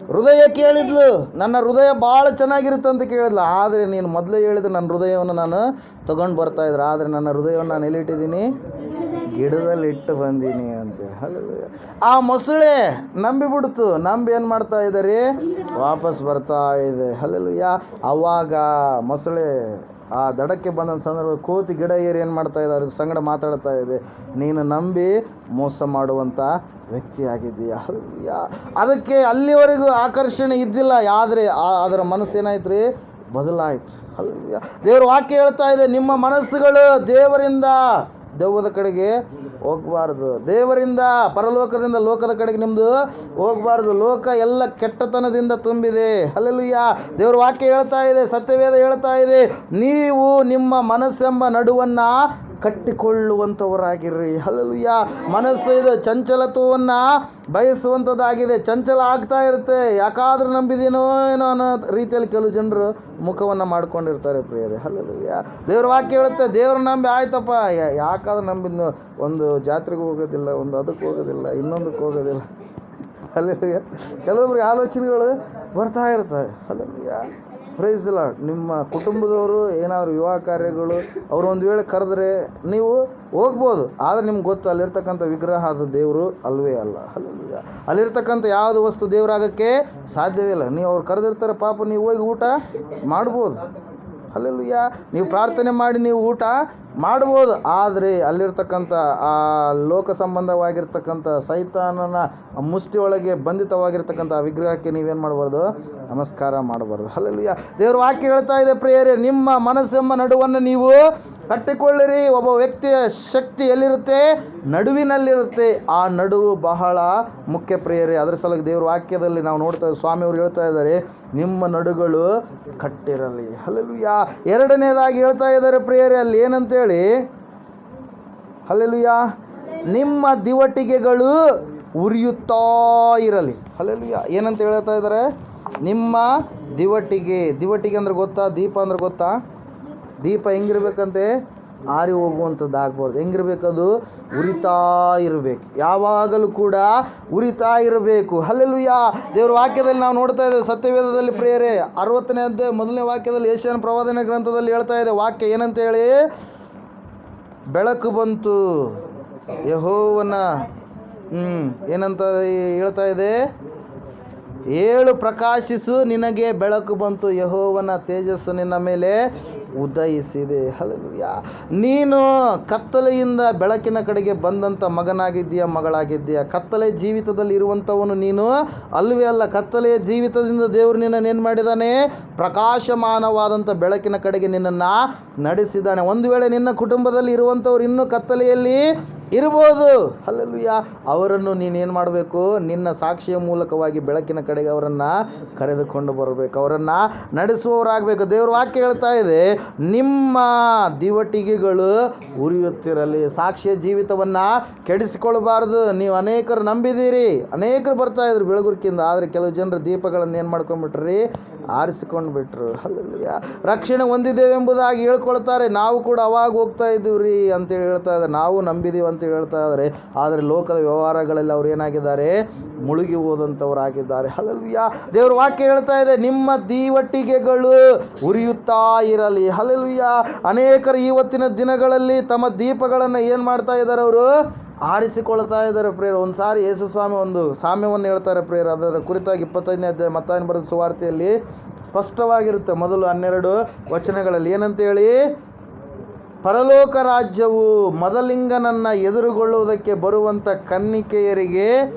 ಹೃದಯ ಕೇಳಿದ್ಲು, ನನ್ನ ಹೃದಯ ಭಾಳ ಚೆನ್ನಾಗಿರುತ್ತೆ ಅಂತ ಕೇಳಿದ್ಲು. ಆದರೆ ನೀನು ಮೊದಲೇ ಹೇಳಿದ್ರೆ ನನ್ನ ಹೃದಯವನ್ನು ನಾನು ತೊಗೊಂಡು ಬರ್ತಾಯಿದ್ರು, ಆದರೆ ನನ್ನ ಹೃದಯವನ್ನು ನಾನು ಎಲ್ಲಿಟ್ಟಿದ್ದೀನಿ, ಗಿಡದಲ್ಲಿ ಇಟ್ಟು ಬಂದೀನಿ ಅಂತೇಳಿ. ಅಲ್ಲೆಲ್ಲೂಯ್ಯ. ಆ ಮೊಸಳೆ ನಂಬಿಬಿಡ್ತು, ಏನು ಮಾಡ್ತಾ ಇದ್ದಾರೆ, ವಾಪಸ್ ಬರ್ತಾ ಇದೆ. ಅಲ್ಲೆಲ್ಲೂಯ್ಯ. ಆವಾಗ ಮೊಸಳೆ ಆ ದಡಕ್ಕೆ ಬಂದ ಸಂದರ್ಭ ಕೋತಿ ಗಿಡ ಏರಿ ಏನು ಮಾಡ್ತಾ ಇದ್ದಾರೆ, ಸಂಗಡ ಮಾತಾಡ್ತಾ ಇದೆ, ನೀನು ನಂಬಿ ಮೋಸ ಮಾಡುವಂಥ ವ್ಯಕ್ತಿಯಾಗಿದ್ದೀಯಾ. ಅದಕ್ಕೆ ಅಲ್ಲಿವರೆಗೂ ಆಕರ್ಷಣೆ ಇದ್ದಿಲ್ಲ, ಆದರೆ ಅದರ ಮನಸ್ಸೇನಾಯ್ತು ರೀ, ಬದಲಾಯಿತು. ಅಲ್ಲೆಲ್ಲೂಯ್ಯ. ದೇವ್ರ ವಾಕ್ಯ ಹೇಳ್ತಾ ಇದೆ, ನಿಮ್ಮ ಮನಸ್ಸುಗಳು ದೇವರಿಂದ ದೆವ್ವದ ಕಡೆಗೆ ಹೋಗಬಾರ್ದು, ದೇವರಿಂದ ಪರಲೋಕದಿಂದ ಲೋಕದ ಕಡೆಗೆ ನಿಮ್ಮದು ಹೋಗಬಾರ್ದು. ಲೋಕ ಎಲ್ಲ ಕೆಟ್ಟತನದಿಂದ ತುಂಬಿದೆ. ಅಲ್ಲೆಲ್ಲೂಯ್ಯ. ದೇವ್ರ ವಾಕ್ಯ ಹೇಳ್ತಾ ಇದೆ, ಸತ್ಯವೇದ ಹೇಳ್ತಾ ಇದೆ, ನೀವು ನಿಮ್ಮ ಮನಸ್ಸೆಂಬ ನಡುವನ್ನು ಕಟ್ಟಿಕೊಳ್ಳುವಂಥವರಾಗಿರ್ರಿ. ಅಲ್ಲೆಲ್ಲೂಯ್ಯ. ಮನಸ್ಸು ಇದು ಚಂಚಲತ್ವವನ್ನು ಬಯಸುವಂಥದ್ದಾಗಿದೆ, ಚಂಚಲ ಆಗ್ತಾ ಇರುತ್ತೆ. ಯಾಕಾದ್ರೂ ನಂಬಿದೇನೋ ಏನೋ ಅನ್ನೋ ರೀತಿಯಲ್ಲಿ ಕೆಲವು ಜನರು ಮುಖವನ್ನು ಮಾಡ್ಕೊಂಡಿರ್ತಾರೆ ಪ್ರಿಯರೇ. ಅಲ್ಲೆಲ್ಲೂಯ್ಯ. ದೇವ್ರ ವಾಕ್ಯ ಹೇಳುತ್ತೆ, ದೇವ್ರ ನಂಬಿ ಆಯ್ತಪ್ಪ, ಯಾಕಾದ್ರೂ ನಂಬಿದ್ನು, ಒಂದು ಜಾತ್ರೆಗೆ ಹೋಗೋದಿಲ್ಲ, ಒಂದು ಅದಕ್ಕೆ ಹೋಗೋದಿಲ್ಲ, ಇನ್ನೊಂದಕ್ಕೆ ಹೋಗೋದಿಲ್ಲ. ಅಲ್ಲೆಲ್ಲೂಯ್ಯ. ಕೆಲವೊಬ್ರಿಗೆ ಆಲೋಚನೆಗಳು ಬರ್ತಾ ಇರ್ತವೆ. ಅಲ್ಲೆಲ್ಲೂಯ್ಯ. Praise the lord. ನಿಮ್ಮ ಕುಟುಂಬದವರು ಏನಾದರೂ ವಿವಾಹ ಕಾರ್ಯಗಳು ಅವರು ಒಂದು ವೇಳೆ ಕರೆದ್ರೆ ನೀವು ಹೋಗ್ಬೋದು, ಆದರೆ ನಿಮ್ಗೆ ಗೊತ್ತು ಅಲ್ಲಿರ್ತಕ್ಕಂಥ ವಿಗ್ರಹ ಅದು ದೇವರು ಅಲ್ವೇ ಅಲ್ಲ. ಅಲ್ಲೆಲ್ಲೂಯ್ಯ. ಅಲ್ಲಿರ್ತಕ್ಕಂಥ ಯಾವುದು ವಸ್ತು ದೇವರಾಗಕ್ಕೆ ಸಾಧ್ಯವೇ ಇಲ್ಲ. ನೀವು ಅವ್ರು ಕರೆದಿರ್ತಾರೆ, ಪಾಪ ನೀವು ಹೋಗಿ ಊಟ ಮಾಡ್ಬೋದು. ಅಲ್ಲೆಲ್ಲೂಯ್ಯ. ನೀವು ಪ್ರಾರ್ಥನೆ ಮಾಡಿ ನೀವು ಊಟ ಮಾಡ್ಬೋದು, ಆದರೆ ಅಲ್ಲಿರ್ತಕ್ಕಂಥ ಆ ಲೋಕ ಸಂಬಂಧವಾಗಿರ್ತಕ್ಕಂಥ ಸೈತಾನನ ಮುಷ್ಟಿಯೊಳಗೆ ಬಂಧಿತವಾಗಿರ್ತಕ್ಕಂಥ ಆ ವಿಗ್ರಹಕ್ಕೆ ನೀವೇನು ಮಾಡಬಾರ್ದು, ನಮಸ್ಕಾರ ಮಾಡಬಾರ್ದು. ಅಲ್ಲೆಲ್ಲೂಯ್ಯ. ದೇವ್ರ ವಾಕ್ಯ ಹೇಳ್ತಾ ಇದೆ ಪ್ರಿಯರೇ, ನಿಮ್ಮ ಮನಸ್ಸೆಂಬ ನಡುವನ್ನು ನೀವು ಕಟ್ಟಿಕೊಳ್ಳಿರಿ. ಒಬ್ಬ ವ್ಯಕ್ತಿಯ ಶಕ್ತಿ ಎಲ್ಲಿರುತ್ತೆ, ನಡುವಿನಲ್ಲಿರುತ್ತೆ. ಆ ನಡುವು ಬಹಳ ಮುಖ್ಯ ಪ್ರಿಯರೇ. ಅದರ ಸಲುವಾಗಿ ದೇವ್ರ ವಾಕ್ಯದಲ್ಲಿ ನಾವು ನೋಡ್ತಾ ಸ್ವಾಮಿಯವರು ಹೇಳ್ತಾ ಇದ್ದಾರೆ, ನಿಮ್ಮ ನಡುಗಳು ಕಟ್ಟಿರಲಿ. ಅಲ್ಲೆಲ್ಲೂಯ್ಯ. ಎರಡನೇದಾಗಿ ಹೇಳ್ತಾ ಇದ್ದಾರೆ ಪ್ರಿಯರೇ, ಅಲ್ಲಿ ಏನಂತೇಳಿ, ಅಲ್ಲೆಲ್ಲೂಯ್ಯ, ನಿಮ್ಮ ದಿವಟಿಗೆಗಳು ಉರಿಯುತ್ತಾ ಇರಲಿ. ಅಲ್ಲೆಲ್ಲೂಯ್ಯ. ಏನಂತ ಹೇಳ್ತಾ ಇದ್ದಾರೆ, ನಿಮ್ಮ ದಿವಟಿಗೆ ಅಂದ್ರೆ ಗೊತ್ತಾ, ದೀಪ ಅಂದ್ರೆ ಗೊತ್ತಾ, ದೀಪ ಹೆಂಗಿರ್ಬೇಕಂತೆ, ಆರಿ ಹೋಗುವಂಥದ್ದು ಆಗ್ಬಾರ್ದು. ಹೆಂಗಿರ್ಬೇಕದು, ಉರಿತಾ ಇರಬೇಕು, ಯಾವಾಗಲೂ ಕೂಡ ಉರಿತಾ ಇರಬೇಕು. ಹಲ್ಲೆಲೂಯ. ದೇವ್ರ ವಾಕ್ಯದಲ್ಲಿ ನಾವು ನೋಡ್ತಾ ಇದ್ದೇವೆ, ಸತ್ಯವೇದದಲ್ಲಿ ಪ್ರಿಯರೇ 60ನೇ ಅಧ್ಯಾಯ 1ನೇ ವಾಕ್ಯದಲ್ಲಿ ಯೆಶಾಯನ ಪ್ರವಾದನೆ ಗ್ರಂಥದಲ್ಲಿ ಹೇಳ್ತಾ ಇದೆ ವಾಕ್ಯ ಏನಂತೇಳಿ, ಬೆಳಕು ಬಂತು. ಯೆಹೋವನ ಏನಂತ ಹೇಳ್ತಾ ಇದೆ? ಏಳು ಪ್ರಕಾಶಿಸು, ನಿನಗೆ ಬೆಳಕು ಬಂತು, ಯೆಹೋವನ ತೇಜಸ್ಸು ನಿನ್ನ ಮೇಲೆ ಉದಯಿಸಿದೆ. ಹಲ್ಲೆಲೂಯಾ. ನೀನು ಕತ್ತಲೆಯಿಂದ ಬೆಳಕಿನ ಕಡೆಗೆ ಬಂದಂಥ ಮಗನಾಗಿದ್ದೀಯ, ಮಗಳಾಗಿದ್ದೀಯ. ಕತ್ತಲೆ ಜೀವಿತದಲ್ಲಿ ಇರುವಂಥವನು ನೀನು ಅಲ್ಲವೇ ಅಲ್ಲ. ಕತ್ತಲೆಯ ಜೀವಿತದಿಂದ ದೇವರು ನಿನ್ನನ್ನು ಏನು ಮಾಡಿದ್ದಾನೆ? ಪ್ರಕಾಶಮಾನವಾದಂಥ ಬೆಳಕಿನ ಕಡೆಗೆ ನಿನ್ನನ್ನು ನಡೆಸಿದ್ದಾನೆ. ಒಂದು ವೇಳೆ ನಿನ್ನ ಕುಟುಂಬದಲ್ಲಿ ಇರುವಂಥವ್ರು ಇನ್ನೂ ಕತ್ತಲೆಯಲ್ಲಿ ಇರ್ಬೋದು. ಹಲ್ಲೆಲೂಯಾ. ಅವರನ್ನು ನೀನೇನು ಮಾಡಬೇಕು? ನಿನ್ನ ಸಾಕ್ಷಿಯ ಮೂಲಕವಾಗಿ ಬೆಳಕಿನ ಕಡೆಗೆ ಅವರನ್ನು ಕರೆದುಕೊಂಡು ಬರಬೇಕು, ಅವರನ್ನು ನಡೆಸುವವರಾಗಬೇಕು. ದೇವ್ರ ವಾಕ್ಯ ಹೇಳ್ತಾ ಇದೆ, ನಿಮ್ಮ ದಿವಟಿಗೆಗಳು ಉರಿಯುತ್ತಿರಲಿ. ಸಾಕ್ಷಿಯ ಜೀವಿತವನ್ನು ಕೆಡಿಸಿಕೊಳ್ಳಬಾರ್ದು. ನೀವು ಅನೇಕರು ನಂಬಿದ್ದೀರಿ, ಅನೇಕರು ಬರ್ತಾಯಿದ್ರು ಬೆಳಗುರಿಕಿಂದ, ಆದರೆ ಕೆಲವು ಜನರು ದೀಪಗಳನ್ನು ಏನು ಮಾಡ್ಕೊಂಡ್ಬಿಟ್ರಿ? ಆರಿಸಿಕೊಂಡು ಬಿಟ್ರು. ಹಲ್ಲೆಲೂಯಾ. ರಕ್ಷಣೆ ಹೊಂದಿದ್ದೇವೆಂಬುದಾಗಿ ಹೇಳ್ಕೊಳ್ತಾರೆ. ನಾವು ಕೂಡ ಅವಾಗ ಹೋಗ್ತಾ ಇದ್ದೀವಿ ರೀ ಅಂತೇಳಿ ಹೇಳ್ತಾ ಇದ್ದಾರೆ, ನಾವು ನಂಬಿದ್ದೀವಿ ಅಂತ ಹೇಳ್ತಾ ಇದ್ದಾರೆ. ಆದರೆ ಲೋಕದ ವ್ಯವಹಾರಗಳಲ್ಲಿ ಅವ್ರು ಏನಾಗಿದ್ದಾರೆ? ಮುಳುಗಿ ಹೋದಂಥವರಾಗಿದ್ದಾರೆ. ಹಲ್ಲೆಲೂಯಾ. ದೇವ್ರ ವಾಕ್ಯ ಹೇಳ್ತಾ ಇದೆ, ನಿಮ್ಮ ದೀವಟಿಗೆಗಳು ಉರಿಯುತ್ತಾ ಇರಲಿ. ಹಲ್ಲೆಲೂಯಾ. ಅನೇಕರು ಇವತ್ತಿನ ದಿನಗಳಲ್ಲಿ ತಮ್ಮ ದೀಪಗಳನ್ನು ಏನು ಮಾಡ್ತಾ ಇದ್ದಾರೆ? ಅವರು ಆರಿಸಿಕೊಳ್ತಾ ಇದ್ದಾರೆ ಪ್ರೇಯರ್. ಒಂದು ಸಾರಿ ಯೇಸು ಸ್ವಾಮಿ ಒಂದು ಸಾಮ್ಯವನ್ನು ಹೇಳ್ತಾರೆ ಪ್ರೇಯರ್. ಅದರ ಕುರಿತಾಗಿ 25ನೇ ಅಧ್ಯಾಯ ಮತ್ತಾಯನ ಬರೆದ ಸುವಾರ್ತೆಯಲ್ಲಿ ಸ್ಪಷ್ಟವಾಗಿರುತ್ತೆ. ಮೊದಲು 12 ವಚನಗಳಲ್ಲಿ ಏನಂತ ಹೇಳಿ? ಪರಲೋಕ ರಾಜ್ಯವು ಮದಲಿಂಗನನ್ನು ಎದುರುಗೊಳ್ಳುವುದಕ್ಕೆ ಬರುವಂಥ ಕನ್ನಿಕೆಯರಿಗೆ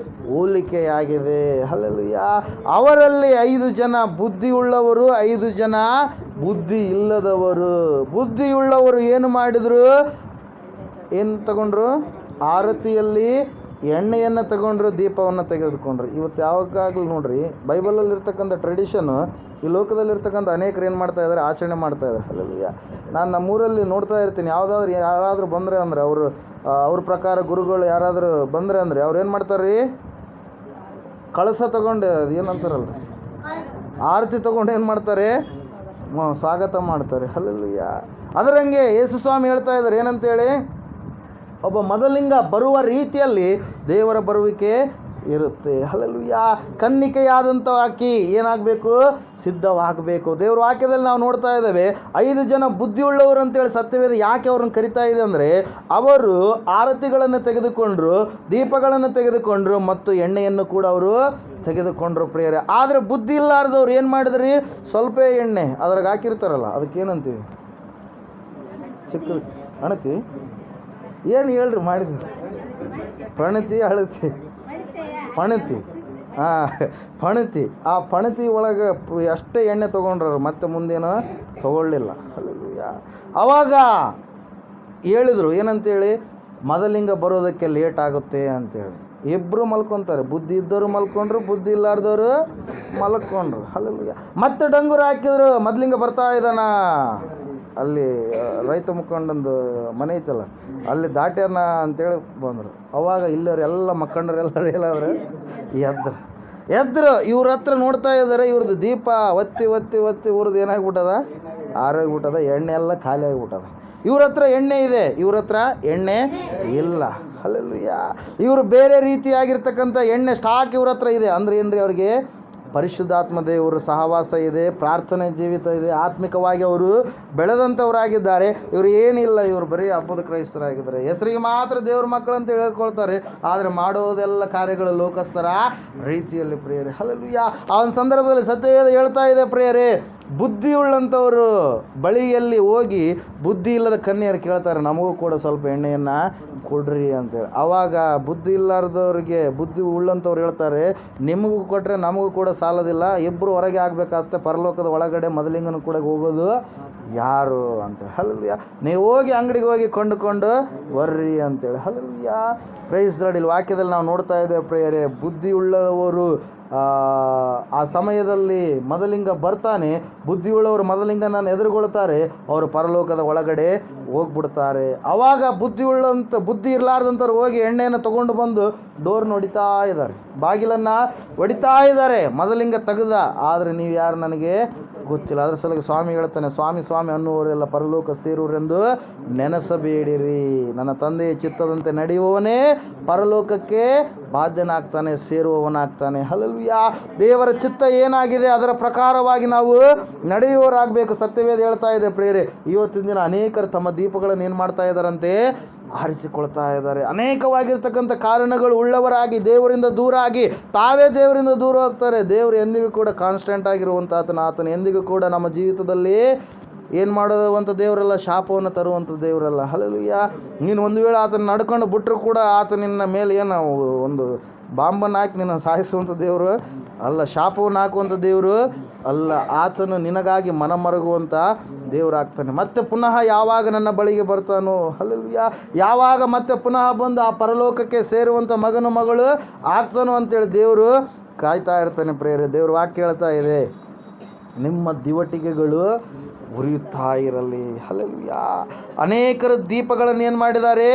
ಹೋಲಿಕೆಯಾಗಿದೆ. ಹಲ್ಲೆಲೂಯಾ. ಅವರಲ್ಲಿ 5 ಜನ ಬುದ್ಧಿಯುಳ್ಳವರು, 5 ಜನ ಬುದ್ಧಿ ಇಲ್ಲದವರು. ಬುದ್ಧಿಯುಳ್ಳವರು ಏನು ಮಾಡಿದರು? ಏನು ತಗೊಂಡ್ರು? ಆರತಿಯಲ್ಲಿ ಎಣ್ಣೆಯನ್ನು ತಗೊಂಡ್ರು, ದೀಪವನ್ನು ತೆಗೆದುಕೊಂಡ್ರು. ಇವತ್ತು ಯಾವಾಗಲೂ ನೋಡ್ರಿ, ಬೈಬಲಲ್ಲಿ ಇರ್ತಕ್ಕಂಥ ಟ್ರೆಡಿಷನ್ನು ಈ ಲೋಕದಲ್ಲಿರ್ತಕ್ಕಂಥ ಅನೇಕರು ಏನು ಮಾಡ್ತಾ ಇದ್ದಾರೆ? ಆಚರಣೆ ಮಾಡ್ತಾ ಇದ್ದಾರೆ. ಹಲ್ಲೆಲೂಯಾ. ನಾನು ನಮ್ಮೂರಲ್ಲಿ ನೋಡ್ತಾ ಇರ್ತೀನಿ, ಯಾರಾದರೂ ಬಂದರೆ ಅಂದರೆ ಅವ್ರ ಪ್ರಕಾರ ಗುರುಗಳು ಯಾರಾದರೂ ಬಂದರೆ ಅಂದರೆ ಅವ್ರು ಏನು ಮಾಡ್ತಾರೆ ರೀ? ಕಳಸ ತಗೊಂಡು, ಅದು ಏನಂತಾರಲ್ಲ, ಆರತಿ ತೊಗೊಂಡು ಏನು ಮಾಡ್ತಾರೆ? ಸ್ವಾಗತ ಮಾಡ್ತಾರೆ. ಹಲ್ಲೆಲೂಯಾ. ಅದರಂಗೆ ಯೇಸು ಸ್ವಾಮಿ ಹೇಳ್ತಾ ಇದ್ದಾರೆ ಏನಂತೇಳಿ? ಒಬ್ಬ ಮದಲಿಂಗ ಬರುವ ರೀತಿಯಲ್ಲಿ ದೇವರ ಬರುವಿಕೆ ಇರುತ್ತೆ. ಹಲ್ಲೆಲೂಯಾ. ಕನ್ನಿಕೆಯಾದಂಥ ಆಕಿ ಏನಾಗಬೇಕು? ಸಿದ್ಧವಾಗಬೇಕು. ದೇವ್ರ ವಾಕ್ಯದಲ್ಲಿ ನಾವು ನೋಡ್ತಾ ಇದ್ದೇವೆ, 5 ಜನ ಬುದ್ಧಿಯುಳ್ಳವರು ಅಂತೇಳಿ ಸತ್ಯವೇದ ಯಾಕೆ ಅವ್ರನ್ನ ಕರಿತಾ ಇದೆ ಅಂದರೆ, ಅವರು ಆರತಿಗಳನ್ನು ತೆಗೆದುಕೊಂಡ್ರು, ದೀಪಗಳನ್ನು ತೆಗೆದುಕೊಂಡ್ರು ಮತ್ತು ಎಣ್ಣೆಯನ್ನು ಕೂಡ ಅವರು ತೆಗೆದುಕೊಂಡ್ರು ಪ್ರಿಯರೇ. ಆದರೆ ಬುದ್ಧಿ ಇಲ್ಲಾರ್ದವ್ರು ಏನು ಮಾಡಿದ್ರಿ? ಸ್ವಲ್ಪ ಎಣ್ಣೆ ಅದ್ರಾಗ ಹಾಕಿರ್ತಾರಲ್ಲ, ಅದಕ್ಕೇನಂತೀವಿ? ಚಿಕ್ಕ ಅಣತಿ ಏನು ಹೇಳ್ರಿ ಮಾಡಿದ್ರಿ? ಪ್ರಣತಿ, ಅಳತಿ, ಪಣತಿ. ಪಣತಿ. ಆ ಪಣತಿ ಒಳಗೆ ಅಷ್ಟೇ ಎಣ್ಣೆ ತೊಗೊಂಡ್ರು, ಮತ್ತೆ ಮುಂದೇನೋ ತೊಗೊಳ್ಳಿಲ್ಲ. ಹಲ್ಲೆಲೂಯಾ. ಆವಾಗ ಹೇಳಿದರು ಏನಂತೇಳಿ? ಮದಲಿಂಗ ಬರೋದಕ್ಕೆ ಲೇಟ್ ಆಗುತ್ತೆ ಅಂತೇಳಿ. ಇಬ್ಬರು ಮಲ್ಕೊತಾರೆ. ಬುದ್ಧಿ ಇದ್ದವರು ಮಲ್ಕೊಂಡ್ರು, ಬುದ್ಧಿ ಇಲ್ಲಾರ್ದವರು ಮಲ್ಕೊಂಡ್ರು. ಹಲ್ಲೆಲೂಯಾ. ಮತ್ತೆ ಡಂಗುರ ಹಾಕಿದ್ರು, ಮದಲಿಂಗ ಬರ್ತಾ ಇದ್ದಾನ. ಅಲ್ಲಿ ರೈತ ಮುಖಂಡಂದು ಮನೆ ಐತಲ್ಲ, ಅಲ್ಲಿ ದಾಟ್ಯಾನ ಅಂತೇಳಿ ಬಂದರು. ಅವಾಗ ಇಲ್ಲವ್ರು ಎಲ್ಲ ಮಕ್ಕಂಡ್ರೆಲ್ಲರೂ ಎಲ್ಲಾದ್ರೆ ಎದ್ರು ಇವ್ರ ಹತ್ರ ನೋಡ್ತಾ ಇದ್ದಾರೆ. ಇವ್ರದ್ದು ದೀಪ ಒತ್ತಿ ಒತ್ತಿ ಒತ್ತಿ ಇವ್ರದ್ದು ಏನಾಗ್ಬಿಟ್ಟದ? ಆರೋಗ್ಬಿಟ್ಟದ. ಎಣ್ಣೆ ಎಲ್ಲ ಖಾಲಿ ಆಗಿಬಿಟ್ಟದ. ಇವ್ರ ಹತ್ರ ಎಣ್ಣೆ ಇದೆ, ಇವ್ರ ಹತ್ರ ಎಣ್ಣೆ ಇಲ್ಲ. ಹಲ್ಲೆಲೂಯಾ. ಇವರು ಬೇರೆ ರೀತಿಯಾಗಿರ್ತಕ್ಕಂಥ ಎಣ್ಣೆ ಸ್ಟಾಕ್ ಇವ್ರ ಹತ್ರ ಇದೆ. ಅಂದರೆ ಏನ್ರಿ? ಅವ್ರಿಗೆ ಪರಿಶುದ್ಧಾತ್ಮ ದೇವರ ಸಹವಾಸ ಇದೆ, ಪ್ರಾರ್ಥನೆ ಜೀವಿತ ಇದೆ, ಆತ್ಮಿಕವಾಗಿ ಅವರು ಬೆಳೆದಂಥವರಾಗಿದ್ದಾರೆ. ಇವರು ಏನಿಲ್ಲ, ಇವರು ಬರೀ ಹಬ್ಬದ ಕ್ರೈಸ್ತರಾಗಿದ್ದಾರೆ. ಹೆಸರಿಗೆ ಮಾತ್ರ ದೇವ್ರ ಮಕ್ಕಳು ಅಂತ ಹೇಳ್ಕೊಳ್ತಾರೆ, ಆದರೆ ಮಾಡೋದೆಲ್ಲ ಕಾರ್ಯಗಳು ಲೋಕಸ್ಥರ ರೀತಿಯಲ್ಲಿ ಪ್ರಿಯರೇ. ಹಲ್ಲೆಲೂಯಾ. ಆ ಒಂದು ಸಂದರ್ಭದಲ್ಲಿ ಸತ್ಯವೇದ ಹೇಳ್ತಾ ಇದೆ ಪ್ರಿಯರೇ, ಬುದ್ಧಿಯುಳ್ಳಂಥವರು ಬಳಿಯಲ್ಲಿ ಹೋಗಿ ಬುದ್ಧಿ ಇಲ್ಲದ ಕನ್ಯರು ಕೇಳ್ತಾರೆ, ನಮಗೂ ಕೂಡ ಸ್ವಲ್ಪ ಎಣ್ಣೆಯನ್ನು ಕೊಡ್ರಿ ಅಂತೇಳಿ. ಆವಾಗ ಬುದ್ಧಿ ಇಲ್ಲಾರ್ದವ್ರಿಗೆ ಬುದ್ಧಿ ಉಳ್ಳಂಥವ್ರು ಹೇಳ್ತಾರೆ, ನಿಮಗೂ ಕೊಟ್ಟರೆ ನಮಗೂ ಕೂಡ ಸಾಲದಿಲ್ಲ, ಇಬ್ಬರು ಹೊರಗೆ ಆಗಬೇಕಾಗುತ್ತೆ, ಪರಲೋಕದ ಒಳಗಡೆ ಮದಲಿಂಗನ ಕೂಡ ಹೋಗೋದು ಯಾರು ಅಂತೇಳಿ. ಹಲ್ಲೆಲೂಯಾ. ನೀವು ಹೋಗಿ ಅಂಗಡಿಗೆ ಹೋಗಿ ಕೊಂಡುಕೊಂಡು ಬರ್ರಿ ಅಂತೇಳಿ. ಹಲ್ಲೆಲೂಯಾ. Praise lord. ಇಲ್ಲಿ ವಾಕ್ಯದಲ್ಲಿ ನಾವು ನೋಡ್ತಾ ಇದ್ದೇವೆ ಪ್ರಿಯರೇ, ಬುದ್ಧಿ ಉಳ್ಳವರು ಆ ಸಮಯದಲ್ಲಿ ಮದಲಿಂಗ ಬರ್ತಾನೆ. ಬುದ್ಧಿಯುಳ್ಳವರು ಮದಲಿಂಗನನ್ನು ಎದುರುಗೊಳ್ತಾರೆ, ಅವರು ಪರಲೋಕದ ಒಳಗಡೆ ಹೋಗ್ಬಿಡ್ತಾರೆ. ಆವಾಗ ಬುದ್ಧಿ ಇರಲಾರ್ದಂಥವ್ರು ಹೋಗಿ ಎಣ್ಣೆಯನ್ನು ತೊಗೊಂಡು ಬಂದು ಡೋರ್ನ ಹೊಡಿತಾ ಇದ್ದಾರೆ, ಬಾಗಿಲನ್ನು ಹೊಡಿತಾ ಇದ್ದಾರೆ. ಮದಲಿಂಗ ತೆಗೆದ, ಆದರೆ ನೀವು ಯಾರು ನನಗೆ ಗೊತ್ತಿಲ್ಲ. ಅದರ ಸಲುವಾಗಿ ಸ್ವಾಮಿ ಹೇಳ್ತಾನೆ, ಸ್ವಾಮಿ ಸ್ವಾಮಿ ಅನ್ನುವರೆಲ್ಲ ಪರಲೋಕ ಸೇರುವರೆಂದು ನೆನೆಸಬೇಡಿರಿ. ನನ್ನ ತಂದೆಯ ಚಿತ್ತದಂತೆ ನಡೆಯುವವನೇ ಪರಲೋಕಕ್ಕೆ ಬಾಧ್ಯನಾಗ್ತಾನೆ, ಸೇರುವವನಾಗ್ತಾನೆ. ಹಲ್ಲೆಲೂಯಾ. ದೇವರ ಚಿತ್ತ ಏನಾಗಿದೆ ಅದರ ಪ್ರಕಾರವಾಗಿ ನಾವು ನಡೆಯುವವರಾಗಬೇಕು. ಸತ್ಯವೇದ ಹೇಳ್ತಾ ಇದೆ ಪ್ರಿಯರೇ, ಇವತ್ತಿನ ದಿನ ಅನೇಕರು ತಮ್ಮ ದೀಪಗಳನ್ನು ಏನು ಮಾಡ್ತಾ ಇದ್ದಾರಂತೆ, ಆರಿಸಿಕೊಳ್ತಾ ಇದ್ದಾರೆ. ಅನೇಕವಾಗಿರ್ತಕ್ಕಂಥ ಕಾರಣಗಳು ಉಳ್ಳವರಾಗಿ ದೇವರಿಂದ ದೂರ ಆಗಿ ತಾವೇ ದೇವರಿಂದ ದೂರ ಹೋಗ್ತಾರೆ. ದೇವರು ಎಂದಿಗೂ ಕೂಡ ಕಾನ್ಸ್ಟೆಂಟ್ ಆಗಿರುವಂಥ ಆತನು ಎಂದಿಗೂ ಕೂಡ ನಮ್ಮ ಜೀವಿತದಲ್ಲಿ ಏನು ಮಾಡುವಂಥ ದೇವರಲ್ಲ, ಶಾಪವನ್ನು ತರುವಂಥ ದೇವರಲ್ಲ. ಹಲ್ಲೆಲೂಯಾ. ನೀನು ಒಂದು ವೇಳೆ ಆತನ ನಡ್ಕೊಂಡು ಬಿಟ್ಟರು ಕೂಡ ಆತ ನಿನ್ನ ಮೇಲೆ ಏನು ಒಂದು ಬಾಂಬನ್ನು ಹಾಕಿ ನಿನ್ನ ಸಾಯಿಸುವಂಥ ದೇವರು ಅಲ್ಲ, ಶಾಪವನ್ನು ಹಾಕುವಂಥ ದೇವರು ಅಲ್ಲ. ಆತನು ನಿನಗಾಗಿ ಮನ ಮರುಗುವಂಥ ದೇವರಾಗ್ತಾನೆ. ಮತ್ತೆ ಪುನಃ ಯಾವಾಗ ನನ್ನ ಬಳಿಗೆ ಬರ್ತಾನೋ, ಹಲ್ಲೆಲೂಯಾ, ಯಾವಾಗ ಮತ್ತೆ ಪುನಃ ಬಂದು ಆ ಪರಲೋಕಕ್ಕೆ ಸೇರುವಂಥ ಮಗನು ಮಗಳು ಆಗ್ತಾನೋ ಅಂತೇಳಿ ದೇವರು ಕಾಯ್ತಾ ಇರ್ತಾನೆ ಪ್ರಿಯರೇ. ದೇವ್ರ ವಾಕ್ಯ ಹೇಳ್ತಾ ಇದೆ, ನಿಮ್ಮ ದಿವಟಿಗೆಗಳು ಉರಿಯುತ್ತಾ ಇರಲಿ. ಹಲ್ಲೆಲೂಯಾ. ಅನೇಕರು ದೀಪಗಳನ್ನು ಏನು ಮಾಡಿದ್ದಾರೆ,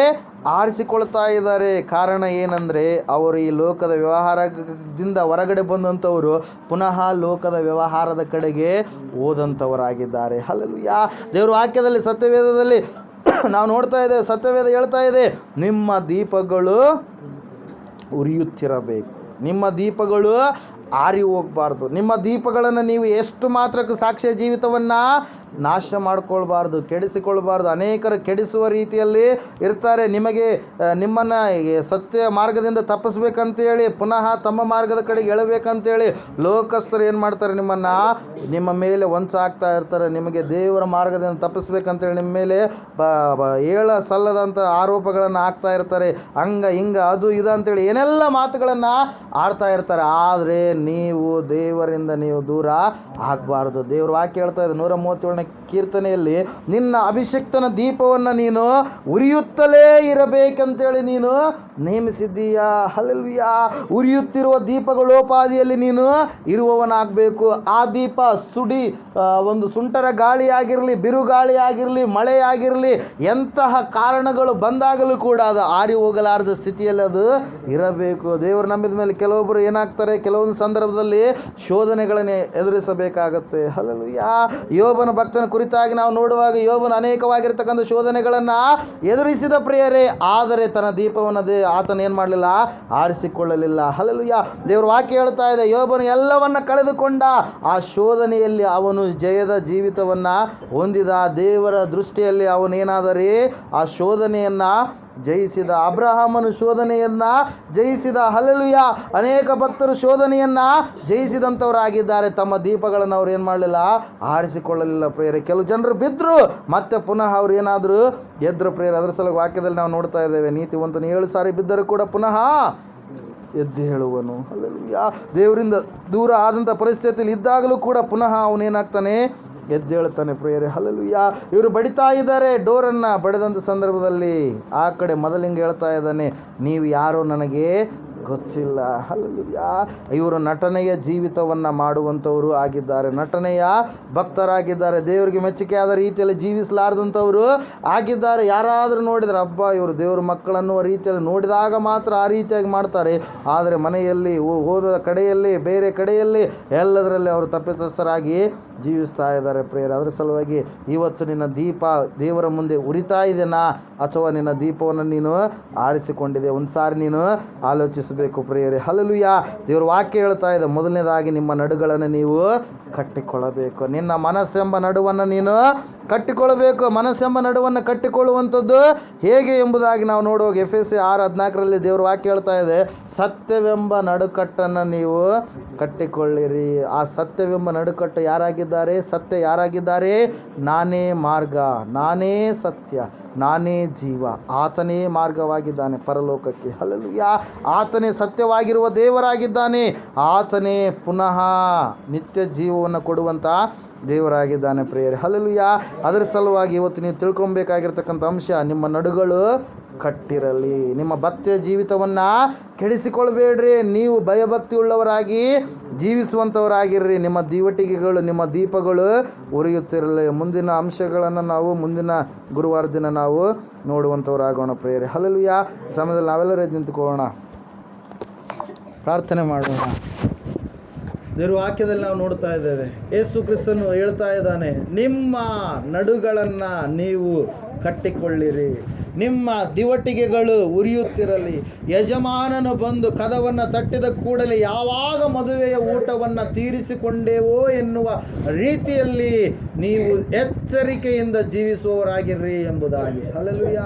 ಆರಿಸಿಕೊಳ್ತಾ ಇದ್ದಾರೆ. ಕಾರಣ ಏನಂದರೆ ಅವರು ಈ ಲೋಕದ ವ್ಯವಹಾರದಿಂದ ಹೊರಗಡೆ ಬಂದಂಥವರು ಪುನಃ ಲೋಕದ ವ್ಯವಹಾರದ ಕಡೆಗೆ ಹೋದಂಥವರಾಗಿದ್ದಾರೆ. ಹಲ್ಲೆಲೂಯಾ. ದೇವ್ರ ವಾಕ್ಯದಲ್ಲಿ ಸತ್ಯವೇದದಲ್ಲಿ ನಾವು ನೋಡ್ತಾ ಇದ್ದೇವೆ, ಸತ್ಯವೇದ ಹೇಳ್ತಾ ಇದೆ, ನಿಮ್ಮ ದೀಪಗಳು ಉರಿಯುತ್ತಿರಬೇಕು, ನಿಮ್ಮ ದೀಪಗಳು ಆರಿ ಹೋಗಬಾರ್ದು. ನಿಮ್ಮ ದೀಪಗಳನ್ನು ನೀವು ಎಷ್ಟು ಮಾತ್ರಕ್ಕೆ ಸಾಕ್ಷ್ಯ ಜೀವಿತವನ್ನು ನಾಶ ಮಾಡಿಕೊಳ್ಬಾರ್ದು, ಕೆಡಿಸಿಕೊಳ್ಬಾರ್ದು. ಅನೇಕರು ಕೆಡಿಸುವ ರೀತಿಯಲ್ಲಿ ಇರ್ತಾರೆ. ನಿಮ್ಮನ್ನು ಸತ್ಯ ಮಾರ್ಗದಿಂದ ತಪ್ಪಿಸ್ಬೇಕಂತೇಳಿ ಪುನಃ ತಮ್ಮ ಮಾರ್ಗದ ಕಡೆಗೆ ಎಳಬೇಕಂತೇಳಿ ಲೋಕಸ್ಥರು ಏನು ಮಾಡ್ತಾರೆ, ನಿಮ್ಮ ಮೇಲೆ ವಂಚ ಆಗ್ತಾ ಇರ್ತಾರೆ. ನಿಮಗೆ ದೇವರ ಮಾರ್ಗದಿಂದ ತಪ್ಪಿಸ್ಬೇಕಂತೇಳಿ ನಿಮ್ಮ ಮೇಲೆ ಸಲ್ಲದಂಥ ಆರೋಪಗಳನ್ನು ಹಾಕ್ತಾ ಇರ್ತಾರೆ. ಹಿಂಗ ಅದು ಇದು ಅಂತೇಳಿ ಏನೆಲ್ಲ ಮಾತುಗಳನ್ನು ಆಡ್ತಾ ಇರ್ತಾರೆ. ಆದರೆ ನೀವು ದೇವರಿಂದ ನೀವು ದೂರ ಆಗಬಾರ್ದು. ದೇವ್ರ ವಾಕ್ಯ ಹೇಳ್ತಾ ಇದೆ 137ನೇ ಕೀರ್ತನೆಯಲ್ಲಿ, ನಿನ್ನ ಅಭಿಷಕ್ತನ ದೀಪವನ್ನು ನೀನು ಉರಿಯುತ್ತಲೇ ಇರಬೇಕಂತೇಳಿ ನೀನು ನೇಮಿಸಿದ್ದೀಯಾ. ಹಲ್ಲೆಲೂಯಾ. ಉರಿಯುತ್ತಿರುವ ದೀಪಗಳೋಪಾದಿಯಲ್ಲಿ ನೀನು ಇರುವವನಾಗಬೇಕು. ಆ ದೀಪ ಒಂದು ಸುಂಟರ ಗಾಳಿ ಆಗಿರಲಿ, ಬಿರುಗಾಳಿ ಆಗಿರಲಿ, ಮಳೆ ಆಗಿರಲಿ, ಎಂತಹ ಕಾರಣಗಳು ಬಂದಾಗಲೂ ಕೂಡ ಅದು ಆರಿ ಹೋಗಲಾರದ ಸ್ಥಿತಿಯಲ್ಲಿ ಅದು ಇರಬೇಕು. ದೇವರು ನಂಬಿದ ಮೇಲೆ ಕೆಲವೊಬ್ಬರು ಏನಾಗ್ತಾರೆ, ಕೆಲವೊಂದು ಸಂದರ್ಭದಲ್ಲಿ ಶೋಧನೆಗಳನ್ನೇ ಎದುರಿಸಬೇಕಾಗತ್ತೆ. ಹಲ್ಲೆಲೂಯಾ. ಯೋಬನ ಭಕ್ತನ ಕುರಿತಾಗಿ ನಾವು ನೋಡುವಾಗ ಯೋಬನು ಅನೇಕವಾಗಿರ್ತಕ್ಕಂಥ ಶೋಧನೆಗಳನ್ನು ಎದುರಿಸಿದ ಪ್ರಿಯರೇ, ಆದರೆ ತನ್ನ ದೀಪವನ್ನು ಆತನ ಏನು ಮಾಡಲಿಲ್ಲ, ಆರಿಸಿಕೊಳ್ಳಲಿಲ್ಲ. ಹಲ್ಲೆಲೂಯಾ. ದೇವರ ವಾಕ್ಯ ಹೇಳ್ತಾ ಇದೆ, ಯೋಬನು ಎಲ್ಲವನ್ನ ಕಳೆದುಕೊಂಡ, ಆ ಶೋಧನೆಯಲ್ಲಿ ಅವನು ಜಯದ ಜೀವಿತವನ್ನು ಹೊಂದಿದ. ದೇವರ ದೃಷ್ಟಿಯಲ್ಲಿ ಅವನೇನಾದರೆ ಆ ಶೋಧನೆಯನ್ನು ಜಯಿಸಿದ. ಅಬ್ರಹಾಮನು ಶೋಧನೆಯನ್ನು ಜಯಿಸಿದ. ಹಲ್ಲೆಲೂಯಾ. ಅನೇಕ ಭಕ್ತರು ಶೋಧನೆಯನ್ನು ಜಯಿಸಿದಂಥವರಾಗಿದ್ದಾರೆ. ತಮ್ಮ ದೀಪಗಳನ್ನು ಅವ್ರು ಏನು ಮಾಡಲಿಲ್ಲ, ಆರಿಸಿಕೊಳ್ಳಲಿಲ್ಲ ಪ್ರಿಯರೇ. ಕೆಲವು ಜನರು ಬಿದ್ದರು, ಮತ್ತೆ ಪುನಃ ಅವ್ರು ಏನಾದರೂ ಎದ್ರು ಪ್ರಿಯರೇ. ಅದರ ಸಲುವಾಗಿ ವಾಕ್ಯದಲ್ಲಿ ನಾವು ನೋಡ್ತಾ ಇದ್ದೇವೆ, ನೀತಿವಂತನು 7 ಸಾರಿ ಬಿದ್ದರೂ ಕೂಡ ಪುನಃ ಎದ್ದು ಹೇಳುವನು. ಹಲ್ಲೆಲೂಯಾ. ದೇವರಿಂದ ದೂರ ಆದಂಥ ಪರಿಸ್ಥಿತಿಯಲ್ಲಿ ಇದ್ದಾಗಲೂ ಕೂಡ ಪುನಃ ಅವನೇನಾಗ್ತಾನೆ, ಎದ್ದೇಳ್ತಾನೆ ಪ್ರಿಯರೇ. ಹಲ್ಲೆಲೂಯಾ. ಇವರು ಬಡಿತಾ ಇದ್ದಾರೆ, ಡೋರನ್ನು ಬಡಿದಂಥ ಸಂದರ್ಭದಲ್ಲಿ ಆ ಕಡೆ ಮೊದಲಿಂಗ ಹೇಳ್ತಾ ಇದ್ದಾನೆ, ನೀವು ಯಾರೋ ನನಗೆ ಗೊತ್ತಿಲ್ಲ. ಹಲ್ಲೆಲೂಯಾ. ಇವರು ನಟನೆಯ ಜೀವಿತವನ್ನು ಮಾಡುವಂಥವರು ಆಗಿದ್ದಾರೆ, ನಟನೆಯ ಭಕ್ತರಾಗಿದ್ದಾರೆ, ದೇವರಿಗೆ ಮೆಚ್ಚುಗೆಯಾದ ರೀತಿಯಲ್ಲಿ ಜೀವಿಸಲಾರದಂಥವರು ಆಗಿದ್ದಾರೆ. ಯಾರಾದರೂ ನೋಡಿದರೆ ಹಬ್ಬ ಇವರು ದೇವ್ರ ಮಕ್ಕಳನ್ನುವ ರೀತಿಯಲ್ಲಿ ನೋಡಿದಾಗ ಮಾತ್ರ ಆ ರೀತಿಯಾಗಿ ಮಾಡ್ತಾರೆ. ಆದರೆ ಮನೆಯಲ್ಲಿ ಹೋದ ಕಡೆಯಲ್ಲಿ ಬೇರೆ ಕಡೆಯಲ್ಲಿ ಎಲ್ಲದರಲ್ಲಿ ಅವರು ತಪ್ಪಿತಸ್ಥರಾಗಿ ಜೀವಿಸ್ತಾ ಇದ್ದಾರೆ ಪ್ರಿಯರೇ. ಅದರ ಸಲುವಾಗಿ ಇವತ್ತು ನಿನ್ನ ದೀಪ ದೇವರ ಮುಂದೆ ಉರಿತಾ ಇದೆನಾ, ಅಥವಾ ನಿನ್ನ ದೀಪವನ್ನು ನೀನು ಆರಿಸಿಕೊಂಡಿದೆ? ಒಂದು ಸಾರಿ ನೀನು ಆಲೋಚಿಸಬೇಕು ಪ್ರಿಯರೇ. ಹಲ್ಲೆಲೂಯಾ. ದೇವರ ವಾಕ್ಯ ಹೇಳ್ತಾ ಇದೆ, ಮೊದಲನೇದಾಗಿ ನಿಮ್ಮ ನಡುಗಳನ್ನು ನೀವು ಕಟ್ಟಿಕೊಳ್ಳಬೇಕು. ನಿನ್ನ ಮನಸ್ಸೆಂಬ ನಡುವನ್ನು ನೀನು ಕಟ್ಟಿಕೊಳ್ಳಬೇಕು. ಮನಸ್ಸೆಂಬ ನಡುವನ್ನು ಕಟ್ಟಿಕೊಳ್ಳುವಂಥದ್ದು ಹೇಗೆ ಎಂಬುದಾಗಿ ನಾವು ನೋಡುವಾಗ ಎಫೆಸ 6:14 ದೇವರ ವಾಕ್ಯ ಹೇಳ್ತಾ ಇದೆ, ಸತ್ಯವೆಂಬ ನಡುಕಟ್ಟನ್ನು ನೀವು ಕಟ್ಟಿಕೊಳ್ಳಿರಿ. ಆ ಸತ್ಯವೆಂಬ ನಡುಕಟ್ಟು ಯಾರಾಗಿದ್ದಾರೆ? ಸತ್ಯ ಯಾರಾಗಿದ್ದಾರೆ? ನಾನೇ ಮಾರ್ಗ, ನಾನೇ ಸತ್ಯ, ನಾನೇ ಜೀವ. ಆತನೇ ಮಾರ್ಗವಾಗಿದ್ದಾನೆ ಪರಲೋಕಕ್ಕೆ. ಹಲ್ಲೆಲೂಯಾ. ಆತನೇ ಸತ್ಯವಾಗಿರುವ ದೇವರಾಗಿದ್ದಾನೆ. ಆತನೇ ಪುನಃ ನಿತ್ಯ ಜೀವವನ್ನು ಕೊಡುವಂಥ ದೇವರಾಗಿದ್ದಾನೆ ಪ್ರಿಯರೇ. ಹಲ್ಲೆಲೂಯಾ. ಅದರ ಸಲುವಾಗಿ ಇವತ್ತು ನೀವು ತಿಳ್ಕೊಬೇಕಾಗಿರ್ತಕ್ಕಂಥ ಅಂಶ, ನಿಮ್ಮ ನಡುಗಳು ಕಟ್ಟಿರಲಿ. ನಿಮ್ಮ ಭಕ್ತಿಯ ಜೀವಿತವನ್ನು ಕೆಡಿಸಿಕೊಳ್ಬೇಡ್ರಿ. ನೀವು ಭಯಭಕ್ತಿ ಉಳ್ಳವರಾಗಿ ಜೀವಿಸುವಂಥವರಾಗಿರ್ರಿ. ನಿಮ್ಮ ದೀವಟಿಗೆಗಳು, ನಿಮ್ಮ ದೀಪಗಳು ಉರಿಯುತ್ತಿರಲಿ. ಮುಂದಿನ ಅಂಶಗಳನ್ನು ನಾವು ಮುಂದಿನ ಗುರುವಾರ ದಿನ ನಾವು ನೋಡುವಂಥವರಾಗೋಣ ಪ್ರಿಯರೇ. ಹಲ್ಲೆಲೂಯಾ. ಈ ಸಮಯದಲ್ಲಿ ನಾವೆಲ್ಲರೂ ಎದ್ದು ನಿಂತುಕೊಳ್ಳೋಣ, ಪ್ರಾರ್ಥನೆ ಮಾಡೋಣ. ದೇವರ ವಾಕ್ಯದಲ್ಲಿ ನಾವು ನೋಡ್ತಾ ಇದ್ದೇವೆ, ಯೇಸು ಕ್ರಿಸ್ತನು ಹೇಳ್ತಾ ಇದ್ದಾನೆ, ನಿಮ್ಮ ನಡುಗಳನ್ನು ನೀವು ಕಟ್ಟಿಕೊಳ್ಳಿರಿ, ನಿಮ್ಮ ದಿವಟಿಗೆಗಳು ಉರಿಯುತ್ತಿರಲಿ. ಯಜಮಾನನು ಬಂದು ಕದವನ್ನು ತಟ್ಟಿದ ಕೂಡಲೇ ಯಾವಾಗ ಮದುವೆಯ ಊಟವನ್ನು ತೀರಿಸಿಕೊಂಡೇವೋ ಎನ್ನುವ ರೀತಿಯಲ್ಲಿ ನೀವು ಎಚ್ಚರಿಕೆಯಿಂದ ಜೀವಿಸುವವರಾಗಿರ್ರಿ ಎಂಬುದಾಗಿ. ಹಲ್ಲೆಲೂಯಾ.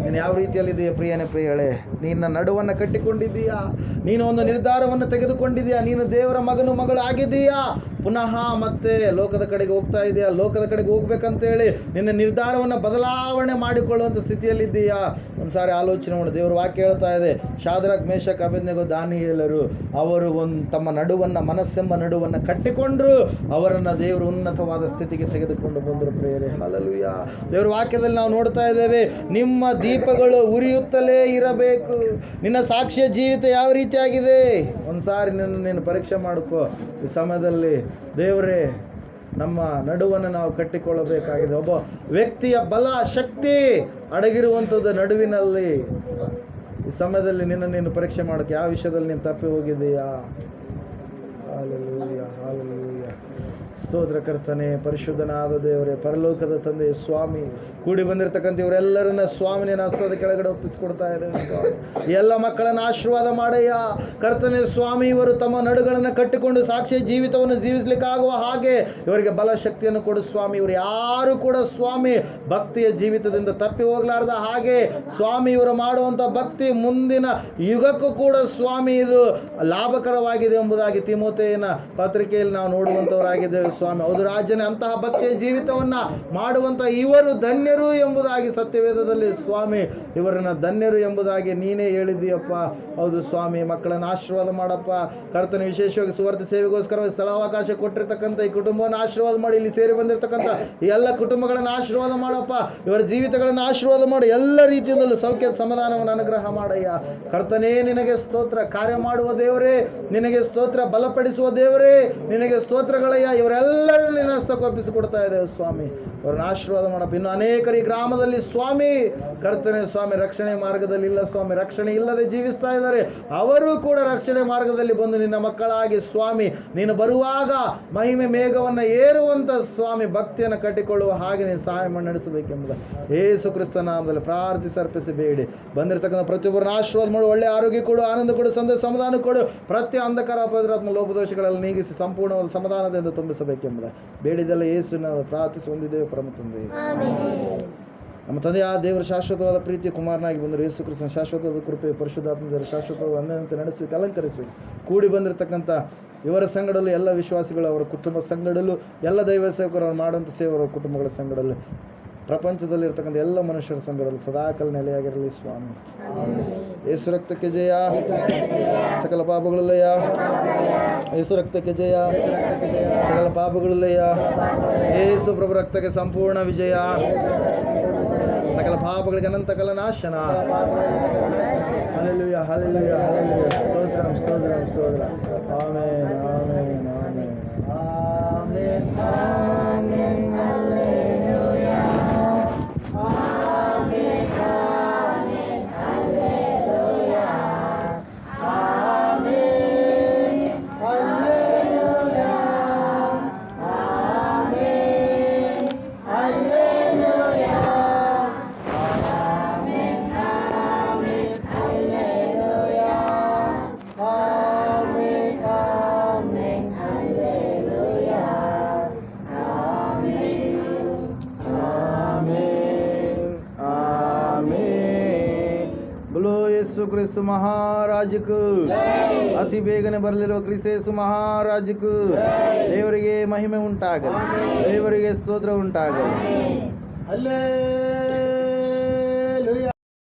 ನೀನು ಯಾವ ರೀತಿಯಲ್ಲಿದೆಯಾ ಪ್ರಿಯನೇ ಪ್ರಿಯಳೇ? ನಿನ್ನ ನಡುವನ್ನು ಕಟ್ಟಿಕೊಂಡಿದ್ದೀಯಾ? ನೀನು ಒಂದು ನಿರ್ಧಾರವನ್ನು ತೆಗೆದುಕೊಂಡಿದ್ದೀಯಾ? ನೀನು ದೇವರ ಮಗನು ಮಗಳು ಆಗಿದ್ದೀಯಾ? ಪುನಃ ಮತ್ತೆ ಲೋಕದ ಕಡೆಗೆ ಹೋಗ್ತಾ ಇದೆಯಾ? ಲೋಕದ ಕಡೆಗೆ ಹೋಗ್ಬೇಕಂತೇಳಿ ನಿನ್ನ ನಿರ್ಧಾರವನ್ನು ಬದಲಾವಣೆ ಮಾಡಿಕೊಳ್ಳುವಂಥ ಸ್ಥಿತಿಯಲ್ಲಿದ್ದೀಯಾ? ಒಂದು ಸಾರಿ ಆಲೋಚನೆ ಮಾಡಿ. ದೇವರ ವಾಕ್ಯ ಹೇಳ್ತಾ ಇದೆ, ಶಾದ್ರಕ್, ಮೇಷಕ್, ಅಬೇದ್ನೆಗೋ, ದಾನಿಯೇಲರು ಅವರು ತಮ್ಮ ನಡುವನ್ನು, ಮನಸ್ಸೆಂಬ ನಡುವನ್ನು ಕಟ್ಟಿಕೊಂಡ್ರು. ಅವರನ್ನು ದೇವರು ಉನ್ನತವಾದ ಸ್ಥಿತಿಗೆ ತೆಗೆದುಕೊಂಡು ಬಂದರು. ಪ್ರೇರೆ ಹಲ್ಲೆಲೂಯಾ. ದೇವರ ವಾಕ್ಯದಲ್ಲಿ ನಾವು ನೋಡ್ತಾ ಇದ್ದೇವೆ, ನಿಮ್ಮ ದೀಪಗಳು ಉರಿಯುತ್ತಲೇ ಇರಬೇಕು. ನಿನ್ನ ಸಾಕ್ಷ್ಯ ಜೀವಿತ ಯಾವ ರೀತಿಯಾಗಿದೆ? ಒಂದು ಸಾರಿ ನೀನು ಪರೀಕ್ಷೆ ಮಾಡಿಕೋ. ಈ ಸಮಯದಲ್ಲಿ ದೇವರೇ, ನಮ್ಮ ನಡುವನ್ನು ನಾವು ಕಟ್ಟಿಕೊಳ್ಳಬೇಕಾಗಿದೆ. ಒಬ್ಬ ವ್ಯಕ್ತಿಯ ಬಲ, ಶಕ್ತಿ ಅಡಗಿರುವಂಥದ್ದು ನಡುವಿನಲ್ಲಿ. ಈ ಸಮಯದಲ್ಲಿ ನೀನು ಪರೀಕ್ಷೆ ಮಾಡೋಕ್ಕೆ ಯಾವ ವಿಷಯದಲ್ಲಿ ನೀನು ತಪ್ಪಿ ಹೋಗಿದೆಯಾ? Hallelujah, hallelujah. ಸ್ತೋತ್ರ ಕರ್ತನೆ, ಪರಿಶುದ್ಧನಾದ ದೇವರೇ, ಪರಲೋಕದ ತಂದೆ ಸ್ವಾಮಿ, ಕೂಡಿ ಬಂದಿರತಕ್ಕಂಥ ಇವರೆಲ್ಲರನ್ನ ಸ್ವಾಮಿ ನಿನ್ನ ಹಸ್ತದ ಕೆಳಗಡೆ ಒಪ್ಪಿಸಿಕೊಡ್ತಾ ಇದ್ದೇವೆ ಸ್ವಾಮಿ. ಎಲ್ಲ ಮಕ್ಕಳನ್ನು ಆಶೀರ್ವಾದ ಮಾಡಯ್ಯ ಕರ್ತನೆ ಸ್ವಾಮಿ. ಇವರು ತಮ್ಮ ನಡುಗಳನ್ನು ಕಟ್ಟಿಕೊಂಡು ಸಾಕ್ಷಿ ಜೀವಿತವನ್ನು ಜೀವಿಸಲಿಕ್ಕಾಗುವ ಹಾಗೆ ಇವರಿಗೆ ಬಲ ಶಕ್ತಿಯನ್ನು ಕೊಡು ಸ್ವಾಮಿ. ಇವರು ಯಾರು ಕೂಡ ಸ್ವಾಮಿ ಭಕ್ತಿಯ ಜೀವಿತದಿಂದ ತಪ್ಪಿ ಹೋಗಲಾರ್ದ ಹಾಗೆ ಸ್ವಾಮಿ ಇವರು ಮಾಡುವಂಥ ಭಕ್ತಿ ಮುಂದಿನ ಯುಗಕ್ಕೂ ಕೂಡ ಸ್ವಾಮಿ ಇದು ಲಾಭಕರವಾಗಿದೆ ಎಂಬುದಾಗಿ ತಿಮೋಥೆಯನ ಪತ್ರಿಕೆಯಲ್ಲಿ ನಾವು ನೋಡುವಂಥವರಾಗಿದ್ದೇವೆ ಸ್ವಾಮಿ. ಹೌದು ರಾಜನೇ, ಅಂತಹ ಭಕ್ತಿಯ ಜೀವಿತವನ್ನು ಮಾಡುವಂಥ ಇವರು ಧನ್ಯರು ಎಂಬುದಾಗಿ ಸತ್ಯವೇದದಲ್ಲಿ ಸ್ವಾಮಿ ಇವರನ್ನು ಧನ್ಯರು ಎಂಬುದಾಗಿ ನೀನೇ ಹೇಳಿದ್ದೀಯಪ್ಪ. ಹೌದು ಸ್ವಾಮಿ, ಮಕ್ಕಳನ್ನು ಆಶೀರ್ವಾದ ಮಾಡಪ್ಪ ಕರ್ತನ. ವಿಶೇಷವಾಗಿ ಸುವಾರ್ತೆ ಸೇವೆಗೋಸ್ಕರ ಸ್ಥಳಾವಕಾಶ ಕೊಟ್ಟಿರ್ತಕ್ಕಂಥ ಈ ಕುಟುಂಬವನ್ನು ಆಶೀರ್ವಾದ ಮಾಡಿ. ಇಲ್ಲಿ ಸೇರಿ ಬಂದಿರತಕ್ಕಂಥ ಈ ಎಲ್ಲ ಕುಟುಂಬಗಳನ್ನು ಆಶೀರ್ವಾದ ಮಾಡಪ್ಪ. ಇವರ ಜೀವಿತಗಳನ್ನು ಆಶೀರ್ವಾದ ಮಾಡಿ. ಎಲ್ಲ ರೀತಿಯಲ್ಲೂ ಸೌಖ್ಯ ಸಮಾಧಾನವನ್ನು ಅನುಗ್ರಹ ಮಾಡಯ್ಯ ಕರ್ತನೇ. ನಿನಗೆ ಸ್ತೋತ್ರ. ಕಾರ್ಯ ಮಾಡುವ ದೇವರೇ ನಿನಗೆ ಸ್ತೋತ್ರ. ಬಲಪಡಿಸುವ ದೇವರೇ ನಿನಗೆ ಸ್ತೋತ್ರಗಳಯ್ಯ. ಇವರೆಲ್ಲರನ್ನು ನಿನ್ನ ಹಸ್ತಕ್ಕೆ ಒಪ್ಪಿಸಿಕೊಡ್ತಾ ಇದ್ದೇವೆ ಸ್ವಾಮಿ. ಅವರನ್ನು ಆಶೀರ್ವಾದ ಮಾಡಪ್ಪ. ಇನ್ನು ಅನೇಕರು ಈ ಗ್ರಾಮದಲ್ಲಿ ಸ್ವಾಮಿ ಕರ್ತನೆ ಸ್ವಾಮಿ ರಕ್ಷಣೆ ಮಾರ್ಗದಲ್ಲಿ ಇಲ್ಲ ಸ್ವಾಮಿ, ರಕ್ಷಣೆ ಇಲ್ಲದೆ ಜೀವಿಸ್ತಾ ಇದ್ದಾರೆ. ಅವರು ಕೂಡ ರಕ್ಷಣೆ ಮಾರ್ಗದಲ್ಲಿ ಬಂದು ನಿನ್ನ ಮಕ್ಕಳಾಗಿ ಸ್ವಾಮಿ ನೀನು ಬರುವಾಗ ಮಹಿಮೆ ಮೇಘವನ್ನು ಏರುವಂಥ ಸ್ವಾಮಿ ಭಕ್ತಿಯನ್ನು ಕಟ್ಟಿಕೊಳ್ಳುವ ಹಾಗೆ ನೀನು ಸಹಾಯ ಮಾಡಿ ನಡೆಸಬೇಕೆಂಬುದು ಯೇಸು ಕ್ರಿಸ್ತನ ನಾಮದಲ್ಲಿ ಪ್ರಾರ್ಥಿಸಿ ಅರ್ಪಿಸಿ ಬೇಡಿ. ಬಂದಿರತಕ್ಕಂಥ ಪ್ರತಿಯೊಬ್ಬರನ್ನು ಆಶೀರ್ವಾದ ಮಾಡು. ಒಳ್ಳೆಯ ಆರೋಗ್ಯ ಕೊಡು, ಆನಂದ ಕೊಡು, ಸಮಾಧಾನ ಕೊಡು. ಪ್ರತಿ ಅಂಧಕಾರ ಅಪರಾತ್ಮ ಲೋಪದೋಷಗಳಲ್ಲಿ ನೀಗಿಸಿ ಸಂಪೂರ್ಣವಾದ ಸಮಾಧಾನದಿಂದ ತುಂಬಿಸಬೇಕೆಂಬುದು ಬೇಡಿದೆಲ್ಲ ಯೇಸುವಿನ ಪ್ರಾರ್ಥಿಸಿ ಹೊಂದಿದ್ದೇವೆ ಪರಮ ತಂದೆ. ನಮ್ಮ ತಂದೆಯ ದೇವರ ಶಾಶ್ವತವಾದ ಪ್ರೀತಿ ಕುಮಾರನಾಗಿ ಬಂದರು ಯೇಸು ಕ್ರಿಸ್ತನ ಶಾಶ್ವತವಾದ ಕೃಪೆ ಪರಿಶುದ್ಧಾತ್ಮದ ಶಾಶ್ವತವಾದ ಅನ್ನಂತೆ ನಡೆಸಿ ಅಲಂಕರಿಸಿ ಕೂಡಿ ಬಂದಿರತಕ್ಕಂಥ ಇವರ ಸಂಗಡಲು ಎಲ್ಲ ವಿಶ್ವಾಸಿಗಳು, ಅವರ ಕುಟುಂಬ ಸಂಗಡಲು ಎಲ್ಲ ದೈವ ಸೇವಕರು ಅವರು ಮಾಡುವಂಥ ಸೇವರ ಕುಟುಂಬಗಳ ಸಂಗಡಲು ಪ್ರಪಂಚದಲ್ಲಿರ್ತಕ್ಕಂಥ ಎಲ್ಲ ಮನುಷ್ಯರ ಸಂಗಡಲು ಸದಾಕಾಲ ನೆಲೆಯಾಗಿರಲಿ ಸ್ವಾಮಿ. ಯೇಸು ರಕ್ತಕ್ಕೆ ಜಯ, ಸಕಲ ಪಾಪಗಳಲ್ಲಯ್ಯ. ಯೇಸು ರಕ್ತಕ್ಕೆ ಜಯ, ಸಕಲ ಪಾಪಗಳಲ್ಲಯ್ಯ. ಯೇಸು ಪ್ರಭು ರಕ್ತಕ್ಕೆ ಸಂಪೂರ್ಣ ವಿಜಯ, ಸಕಲ ಪಾಪಗಳಿಗೆ ಅನಂತ ಕಾಲ ನಾಶನ. Hallelujah, hallelujah, hallelujah. ಸ್ತೋತ್ರ, ಸ್ತೋತ್ರ, ಸ್ತೋತ್ರ. Amen, amen, amen, amen, amen. Hallelujah, amen, amen, hallelujah, amen, hallelujah, amen, hallelujah, amen, amen, hallelujah, amen, amen, hallelujah, amen, amen. बोलो यीशु क्रिस्त महाराज को, ಅತಿ ಬೇಗನೆ ಬರಲಿರುವ ಕ್ರಿಸ್ತ ಯೇಸು ಮಹಾರಾಜಕ್ಕೂ ದೇವರಿಗೆ ಮಹಿಮೆ ಉಂಟಾಗಲಿ, ದೇವರಿಗೆ ಸ್ತೋತ್ರ ಉಂಟಾಗಲಿ.